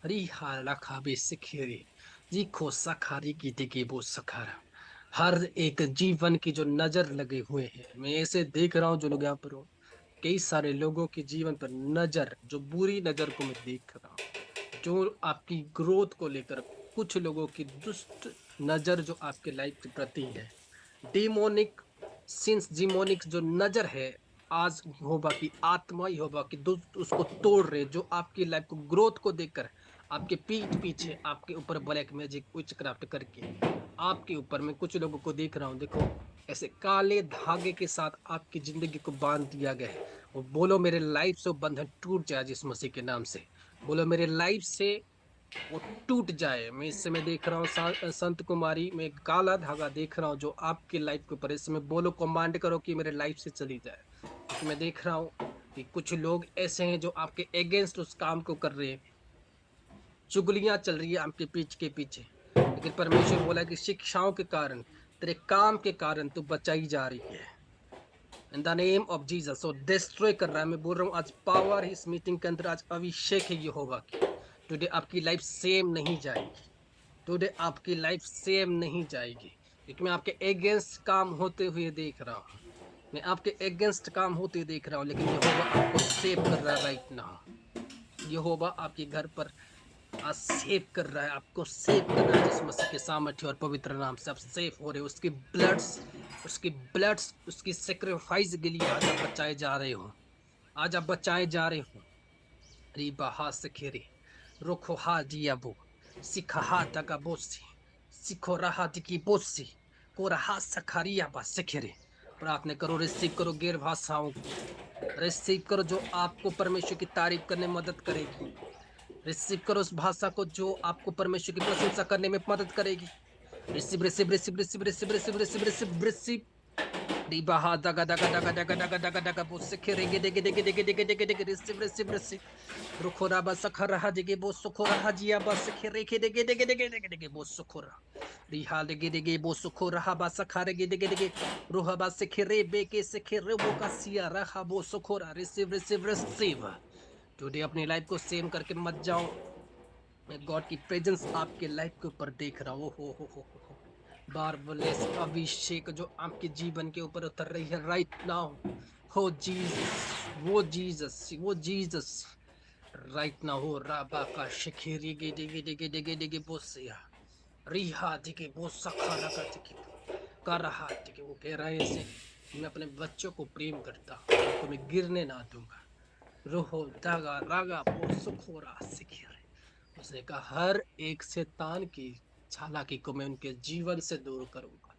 रिहा रखा बे सीखे रे रिखो सखारी की दिगे बो सखारा। हर एक जीवन की जो नजर लगे हुए हैं, मैं ऐसे देख रहा हूँ जो लोग यहाँ पर हो, कई सारे लोगों के जीवन पर नजर, जो बुरी नजर को मैं देख रहा हूँ, जो आपकी ग्रोथ को लेकर कुछ लोगों की दुष्ट नजर जो आपके लाइफ के प्रति है। डिमोनिक सिंस जिमोनिक जो नजर है, आज होगा कि आत्मा ही होगा कि दुष्ट उसको तोड़ रहे, जो आपकी लाइफ को ग्रोथ को देखकर आपके पीठ पीछे आपके ऊपर ब्लैक मैजिक विच क्राफ्ट करके आपके ऊपर मैं कुछ लोगों को देख रहा हूँ। देखो ऐसे काले धागे के साथ आपकी जिंदगी को बांध दिया गया है। वो बोलो मेरे लाइफ से वो बंधन टूट जाए जिस मसीह के नाम से। बोलो मेरे लाइफ से वो टूट जाए। मैं इस समय देख रहा हूँ संत कुमारी में काला धागा देख रहा हूँ जो आपकी लाइफ के ऊपर। इस समय बोलो कमांड करो कि मेरे लाइफ से चली जाए, क्योंकि मैं देख रहा हूँ कि कुछ लोग ऐसे हैं जो आपके अगेंस्ट उस काम को कर रहे हैं। चुगलियां चल रही है आपके पीछ के पीछे, लेकिन परमेश्वर बोला कि शिक्षाओं के कारण, तेरे काम के कारण तू बचाई जा रही है। इन द नेम ऑफ जीसस वो डिस्ट्रॉय कर रहा है। मैं बोल रहा हूँ आज पावर इस मीटिंग के अंदर, आज अभिषेक है यहोवा की। टुडे आपकी लाइफ सेम नहीं जाएगी। टुडे आपकी लाइफ सेम नहीं जाएगी, क्योंकि मैं आपके अगेंस्ट काम होते हुए देख रहा हूँ। मैं आपके अगेंस्ट काम होते देख रहा हूँ, लेकिन यहोवा आपको सेव कर रहा है राइट नाउ। यहोवा आपके घर पर आज सेव कर रहा है, आपको सेव कर रहा है। जिस मसीह के सामर्थ्य और पवित्र नाम से आप सेव हो रहे हो, उसकी ब्लड्स उसकी सेक्रीफाइस के लिए आज आप बचाए जा रहे हो। आज आप बचाए जा रहे हो। रिबा हा सखेरे रोखो हा दियाबो सिखा हा तका बोसी सिखो रहा दिकी बोसी को रहा सखारिया बा सखेरे। प्रार्थना करो, रिसीव करो गैर भाषाओं को, रिसीव करो जो आपको परमेश्वर की तारीफ करने में मदद करेगी। रिसीव करो उस भाषा को जो आपको परमेश्वर की प्रशंसा करने में मदद करेगी। Receive receive receive receive receive receive receive receive receive Ribaha daga daga daga daga daga daga daga boseke rege dege dege dege dege dege dege receive rukora basakara dege bosokora hajia baseke rege dege dege dege dege dege bosokora riha dege dege bosokora habasakara dege dege dege ruha baseke rebe ke seke rebo kasia raha bosokora receive today अपनी लाइफ को सेम करके मत जाओ। मैं गॉड की प्रेजेंस आपके लाइफ के ऊपर देख रहा हूँ। हो बारबलेस अभिषेक जो आपके जीवन के ऊपर उतर रही है राइट नाउ। हो जीसस राइट नाउ। हो राबा का शिखिरी गे डिगे डिगे डिगे डिगे बोसिया रिहा दिगे बोसा खारा का दिगे का रहा दिगे। वो कह रहा है ऐसे, मैं अपने बच्चों को प्रेम करता हूँ, उनको मैं गिरने ना दूंगा। रोहो दागा रागा बोसुखोरा सिखिरे। उसने कहा हर एक शैतान की चालाकी को मैं उनके जीवन से दूर करूंगा।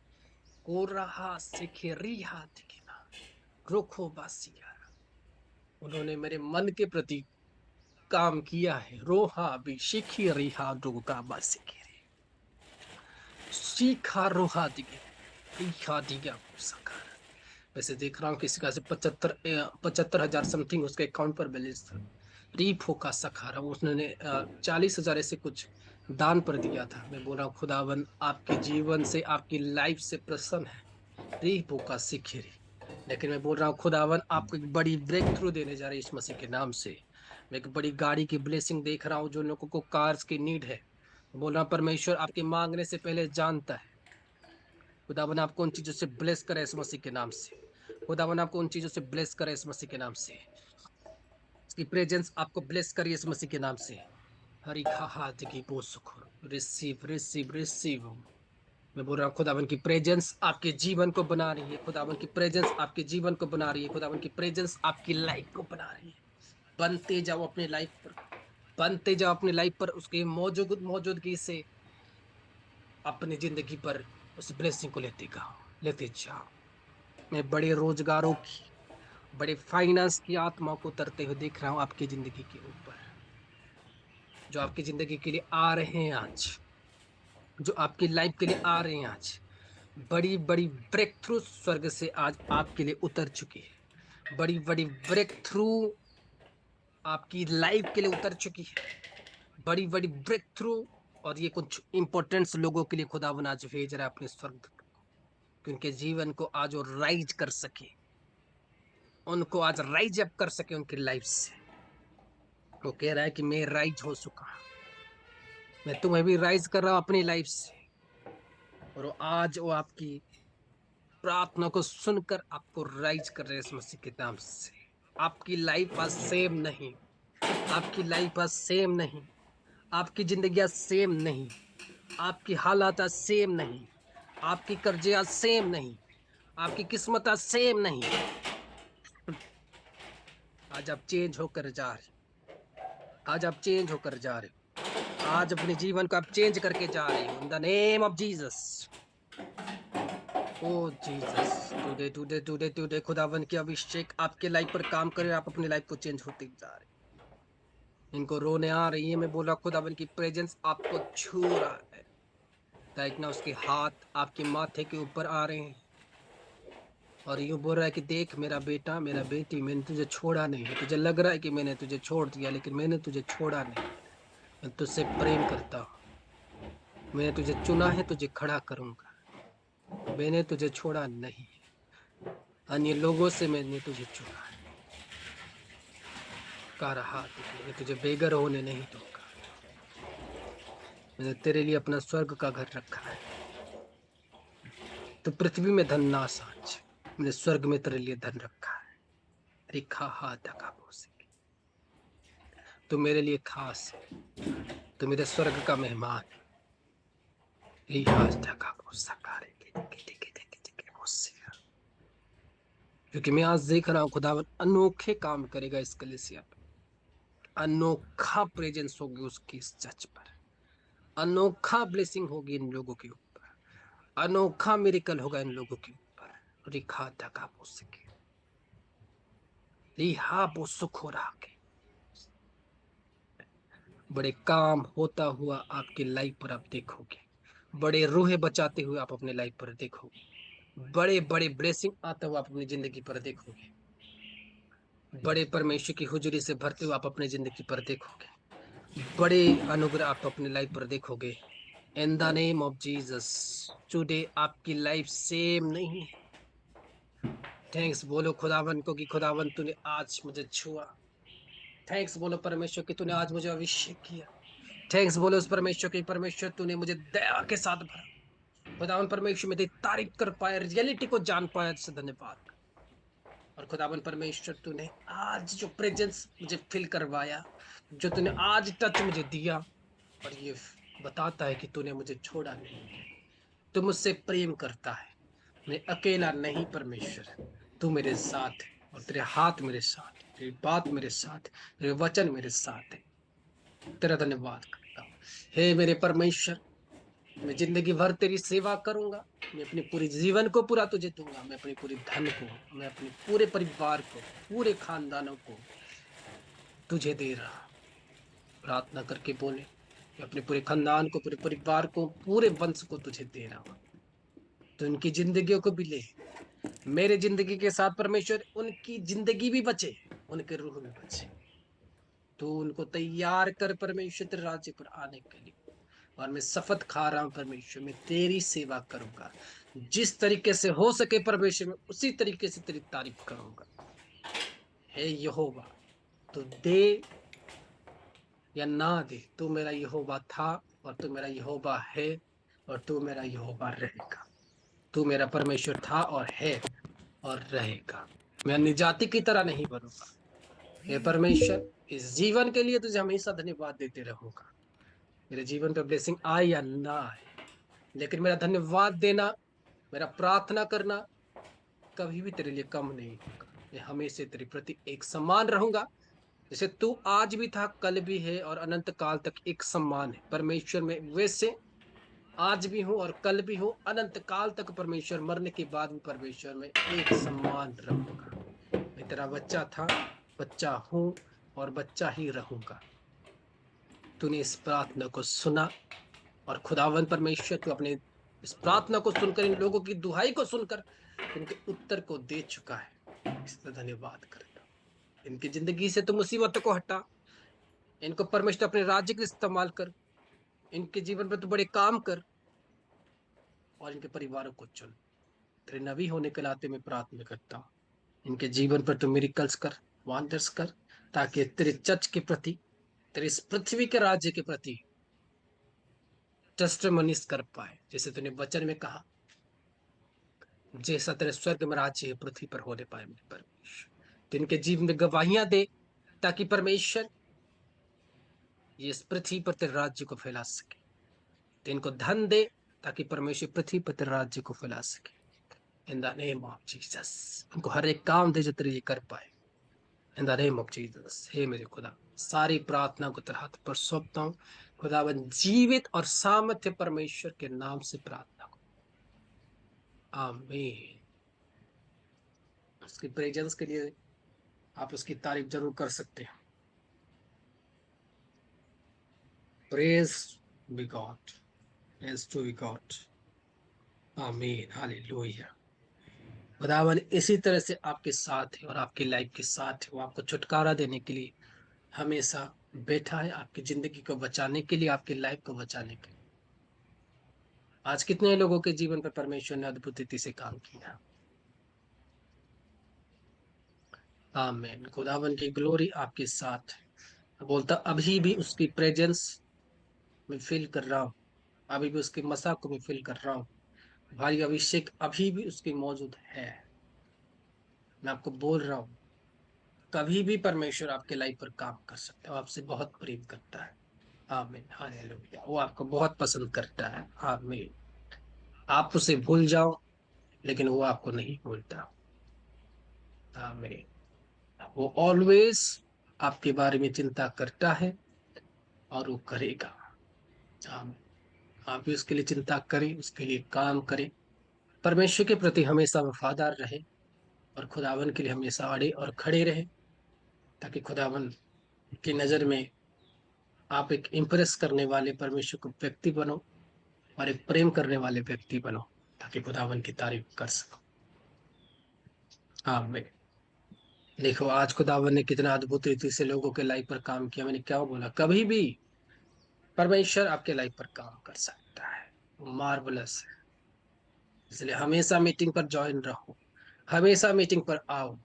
कोराहा सिखेरिहा दिखना रोखो बासिया। उन्होंने मेरे मन के प्रति काम किया है। रोहा भी शिखी रिहा डोगा बासिकेरे सीखा रोहा दिगे रिहा दिगा सकार। वैसे देख रहा हूँ किसी का से 75,000 समथिंग उसके अकाउंट पर बैलेंस था। रीफो का सखारा उसने 40,000 ऐसे कुछ दान पर दिया था। मैं बोल रहा हूँ खुदावन आपके जीवन से आपकी लाइफ से प्रसन्न है। रीफो का सिखेरी। लेकिन मैं बोल रहा हूँ खुदावन आपको एक बड़ी ब्रेक थ्रू देने जा रही है इस मसीह के नाम से। मैं एक बड़ी गाड़ी की ब्लेसिंग देख रहा हूँ। जो लोगों को कार्स की नीड है, बोल रहा हूँ परमेश्वर आपके मांगने से पहले जानता है। खुदावन आपको उन चीजों से ब्लेस करे इस मसीह के नाम से। खुदावन आपको उन चीजों से ब्लेस करे इस मसीह के नाम से। उसकी प्रेजेंस आपको ब्लेस करिए इस मसीह के नाम से। हरी खा हाथ की बो सुखो रिसीव रिसीव रिसीव। मैं बोल रहा हूँ खुदावन की प्रेजेंस आपके जीवन को बना रही है। खुदावन की प्रेजेंस आपके जीवन को बना रही है। खुदावन की प्रेजेंस आपकी लाइफ को बना रही है। बनते जाओ अपने लाइफ पर, बनते जाओ अपनी लाइफ पर उसकी मौजूदगी से अपनी जिंदगी पर उस ब्लेसिंग को लेते जाओ। मैं बड़े रोजगारों की, बड़े फाइनेंस की आत्मा को उतरते हुए देख रहा हूं आपकी जिंदगी के ऊपर। जो आपकी जिंदगी के लिए आ रहे हैं आज, जो आपकी लाइफ के लिए आ रहे हैं आज, बड़ी बड़ी ब्रेक थ्रू स्वर्ग से आज आपके लिए उतर चुकी है। बड़ी बड़ी ब्रेक थ्रू आपकी लाइफ के लिए उतर चुकी है। बड़ी बड़ी ब्रेक थ्रू। और ये कुछ इंपॉर्टेंट लोगों के लिए खुदावन आज भेज रहा है अपने स्वर्ग को, कि उनके जीवन को आज वो राइज कर सके, उनको आज राइज अप कर सके उनकी लाइफ से। वो कह रहा है कि मैं राइज हो चुका, मैं तुम्हें भी राइज कर रहा हूं अपनी लाइफ से। और आज वो आपकी प्रार्थना को सुनकर आपको राइज कर रहे हैं इस मसीह के नाम से। आपकी लाइफ आज सेम नहीं, आपकी लाइफ आज सेम नहीं, आपकी जिंदगी आज सेम नहीं, आपकी हालात आज सेम नहीं, आपकी कर्जे आज सेम नहीं, आपकी किस्मत आज सेम नहीं। आज आप चेंज होकर जा रहे, आज आप चेंज होकर जा रहे हो। आज अपने जीवन को आप चेंज करके जा रहे हो in the name of Jesus. Oh Jesus, today today today today खुदावन की अभिषेक आपके लाइफ पर काम करे। आप अपनी लाइफ को चेंज होते जा रहे। इनको रोने आ रही है, मैं बोला खुदावन की प्रेजेंस आपको छू रहा है। राइट ना उसके हाथ आपके माथे के ऊपर आ रहे हैं और यूं बोल रहा है कि देख मेरा बेटा, मेरा बेटी, मैंने तुझे छोड़ा नहीं है। तुझे लग रहा है कि मैंने तुझे छोड़ दिया, लेकिन मैंने तुझे छोड़ा नहीं। मैं तुझसे प्रेम करता हूँ। मैंने तुझे चुना है, तुझे खड़ा करूंगा। मैंने तुझे छोड़ा नहीं, अन्य लोगों से मैंने तुझे चुना है। का रहा मैं तुझे बेघर होने नहीं दूंगा। मैंने तेरे लिए अपना स्वर्ग का घर रखा है। तो पृथ्वी में धन ना साझ, मैंने स्वर्ग में तेरे लिए धन रखा है। रिखा हा धका बोसे, तू मेरे लिए खास है, तू मेरे स्वर्ग का मेहमान है। रिहाज धका बोसा कारे के बोसे। क्योंकि मैं आज देख रहा हूँ खुदावन अनोखे काम करेगा इस कलीसिया पे। अनोखा प्रेजेंस होगी उसकी इस चर्च पर। अनोखा ब्लेसिंग होगी इन लोगों के ऊपर। अनोखा मिरेकल होगा इन लोगों के ऊपर। रिखा धका बोसे के रिहा बोसो खोरा के। बड़े काम होता हुआ आपकी लाइफ पर आप देखोगे। बड़े रूहे बचाते हुए आप अपने लाइफ पर देखोगे। बड़े बड़े ब्लेसिंग आता हुआ आप अपनी जिंदगी पर देखोगे। बड़े परमेश्वर की हुजूरी से भरते हुए आप अपनी जिंदगी पर देखोगे। बड़े अनुग्रह आप अपने लाइफ पर देखोगे। इन the name of Jesus. Today आपकी लाइफ सेम नहीं है। थैंक्स बोलो खुदावन को कि खुदावन तूने आज मुझे छुआ। थैंक्स बोलो परमेश्वर कि तूने आज मुझे अभिषेक किया। थैंक्स बोलो उस परमेश्वर की परमेश्वर तूने मुझे दया के साथ भरा। खुदावन परमेश्वर में तेरी तारीफ कर पाया, रियलिटी को जान पाया, इससे धन्यवाद। और खुदावन परमेश्वर तूने आज जो प्रेजेंस मुझे फील करवाया, जो तूने आज टच मुझे दिया, और ये बताता है कि तूने मुझे छोड़ा नहीं, तू मुझसे प्रेम करता है। मैं अकेला नहीं परमेश्वर, तू मेरे साथ है, और तेरे हाथ मेरे साथ है, तेरी बात मेरे साथ है, तेरे वचन मेरे साथ है। तेरा धन्यवाद करता हूँ। हे मेरे परमेश्वर, मैं जिंदगी भर तेरी सेवा करूंगा। मैं अपने पूरे जीवन को पूरा तुझे दूंगा। मैं अपने पूरे धन को, मैं अपने पूरे परिवार को, पूरे खानदानों को तुझे दे रहा। प्रार्थना करके बोले कि अपने पूरे खानदान को, पूरे परिवार को, पूरे वंश को तुझे दे रहा हूं। तो उनकी जिंदगियों को भी ले। मेरे जिंदगी के साथ परमेश्वर उनकी जिंदगी भी बचे, उनके रूह में बचे। तो उनको तैयार कर परमेश्वर तेरे राज्य पर आने के लिए। और मैं शपथ खा रहा हूं परमेश्वर, मैं तेरी सेवा करूंगा। जिस तरीके से हो सके परमेश्वर, में उसी तरीके से तेरी तारीफ करूंगा। हे यहोवा, तू दे या ना दे, तू मेरा यहोवा था, और तू मेरा यहोवा है, और तू मेरा यहोवा रहेगा। तू मेरा परमेश्वर था और है और रहेगा। मैं अन्य जाति की तरह नहीं बनूंगा। हे परमेश्वर, इस जीवन के लिए तुझे हमेशा धन्यवाद देते रहूंगा। मेरे जीवन पे ब्लेसिंग आए या ना आए, लेकिन मेरा धन्यवाद देना, मेरा प्रार्थना करना कभी भी तेरे लिए कम नहीं होगा। मैं हमेशा तेरे प्रति एक समान रहूंगा। जैसे तू आज भी था, कल भी है, और अनंत काल तक एक समान है परमेश्वर में, वैसे आज भी हूं और कल भी हूं, अनंत काल तक परमेश्वर, मरने के बाद भी परमेश्वर में एक समान रहूंगा। मैं तेरा बच्चा था, बच्चा हूं, और बच्चा ही रहूंगा। तूने इस प्रार्थना को सुना, और खुदावन परमेश्वर तू अपने इस प्रार्थना को सुनकर, इन लोगों की दुहाई को सुनकर इनके उत्तर को दे चुका है। इसका धन्यवाद करता हूं। इनकी जिंदगी से तू मुसीबतों को हटा। इनको परमेश्वर अपने राज्य के लिए इस्तेमाल कर। इनके जीवन में तू बड़े काम कर, और इनके परिवारों को चुन। तेरे नबी होने के नाते मैं प्रार्थना करता हूँ, इनके जीवन पर तू मिरेकल्स कर, वंडर्स कर, ताकि तेरे चर्च के प्रति, तेरे इस पृथ्वी के राज्य के प्रति टेस्टिमनीज कर पाए, जैसे तूने वचन में कहा, जैसा तेरे स्वर्ग में राज्य है पृथ्वी पर होने पाए। मेरे परमेश्वर, तो इनके जीवन में गवाहियां दे, ताकि परमेश्वर ये इस पृथ्वी पर तेरे राज्य को फैला सके। तो इनको धन दे, ताकि परमेश्वर पृथ्वी पर तेरे राज्य को फैला सके। इन द नेम ऑफ जीसस, उनको हर एक काम दे जो तेरे लिए कर पाए। In the name of Jesus. हे मेरे खुदा, सारी प्रार्थना को तेरे हाथ पर सौंपता हूँ। खुदावन जीवित और सामर्थ्य परमेश्वर के नाम से प्रार्थना को, आमीन। उसकी प्रेजेंस के लिए आप उसकी तारीफ जरूर कर सकते हैं। Praise be God, praise to be God. Amen, hallelujah. खुदावन इसी तरह से आपके साथ है, और आपकी लाइफ के साथ है। वो आपको छुटकारा देने के लिए हमेशा बैठा है, आपकी जिंदगी को बचाने के लिए, आपकी लाइफ को बचाने के लिए। आज कितने लोगों के जीवन पर परमेश्वर ने अद्भुत रीति से काम किया। आमीन। खुदावन की ग्लोरी आपके साथ है। बोलता अभी भी उसकी प्रेजेंस मैं फील कर रहा हूँ, अभी भी उसकी मसा को मैं फील कर रहा हूँ। भाई अभिषेक अभी भी उसकी मौजूद है। मैं आपको बोल रहा हूँ, कभी भी परमेश्वर आपके लाइफ पर काम कर सकता है। वो आपसे बहुत प्रेम करता है। आमीन, हालेलुया। वो आपको बहुत पसंद करता है। आमीन। आप उसे भूल जाओ, लेकिन वो आपको नहीं भूलता। आमीन। वो ऑलवेज आपके बारे में चिंता करता है, और वो करेगा। आमीन। आप भी उसके लिए चिंता करें, उसके लिए काम करें, परमेश्वर के प्रति हमेशा वफादार रहे, और खुदावन के लिए हमेशा अड़े और खड़े रहे, ताकि खुदावन की नजर में आप एक इम्प्रेस करने वाले परमेश्वर को व्यक्ति बनो, और एक प्रेम करने वाले व्यक्ति बनो, ताकि खुदावन की तारीफ कर सको। आमीन। देखो आज खुदावन ने कितना अद्भुत रीति से लोगों के लाइफ पर काम किया। मैंने क्या बोला, कभी भी परमेश्वर आपके लाइफ पर काम कर सकता है। मार्वलस है। इसलिए हमेशा मीटिंग पर ज्वाइन रहो, हमेशा मीटिंग पर आओ।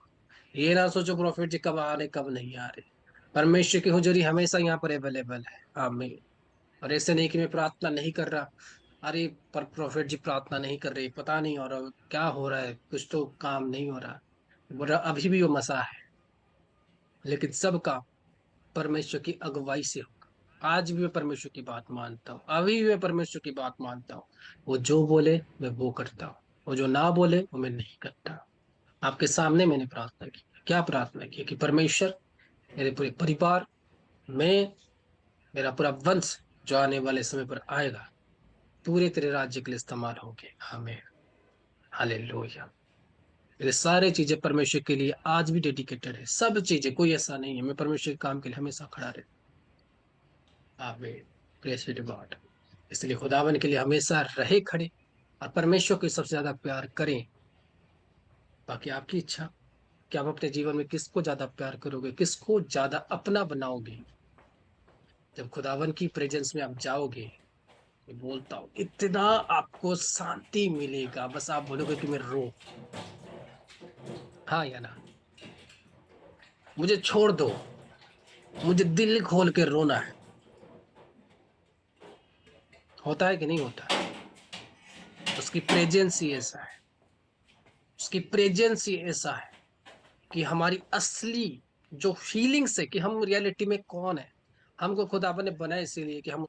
ये ना सोचो प्रॉफिट जी कब आ रहे कब नहीं आ रहे। परमेश्वर की हुजूरी हमेशा यहाँ पर अवेलेबल है। आमीन। और ऐसे नहीं कि मैं प्रार्थना नहीं कर रहा, अरे पर प्रॉफिट जी प्रार्थना नहीं कर रहे, पता नहीं हो रहा क्या हो रहा है, कुछ तो काम नहीं हो रहा। बोल रहा अभी भी वो मसा है, लेकिन सब काम परमेश्वर की अगुवाई से होगा। आज भी मैं परमेश्वर की बात मानता हूँ, अभी भी मैं परमेश्वर की बात मानता हूँ। वो जो बोले मैं वो करता हूँ, वो जो ना बोले वो मैं नहीं करता। आपके सामने मैंने प्रार्थना की, क्या प्रार्थना की कि परमेश्वर मेरे पूरे परिवार में, मेरा पूरा वंश जो आने वाले समय पर आएगा, पूरे तेरे राज्य के लिए इस्तेमाल होंगे। हमें हालेलुया। मेरे सारे चीजें परमेश्वर के लिए आज भी डेडिकेटेड है, सब चीजें, कोई ऐसा नहीं है। मैं परमेश्वर के काम के लिए हमेशा खड़ा रहता। आमीन। Praise God. इसलिए खुदावन के लिए हमेशा रहे खड़े, और परमेश्वर को सबसे ज्यादा प्यार करें। बाकी आपकी इच्छा कि आप अपने जीवन में किसको ज्यादा प्यार करोगे, किसको ज्यादा अपना बनाओगे। जब खुदावन की प्रेजेंस में आप जाओगे, मैं बोलता हूँ इतना आपको शांति मिलेगा, बस आप बोलोगे कि मैं रो, हाँ या ना, मुझे छोड़ दो, मुझे दिल खोल के रोना है। होता है कि नहीं होता? उसकी प्रेजेंस ही ऐसा है, उसकी प्रेजेंस ही ऐसा है कि हमारी असली जो फीलिंग्स है कि हम रियलिटी में कौन है। हमको खुदा ने बनाया इसीलिए कि हम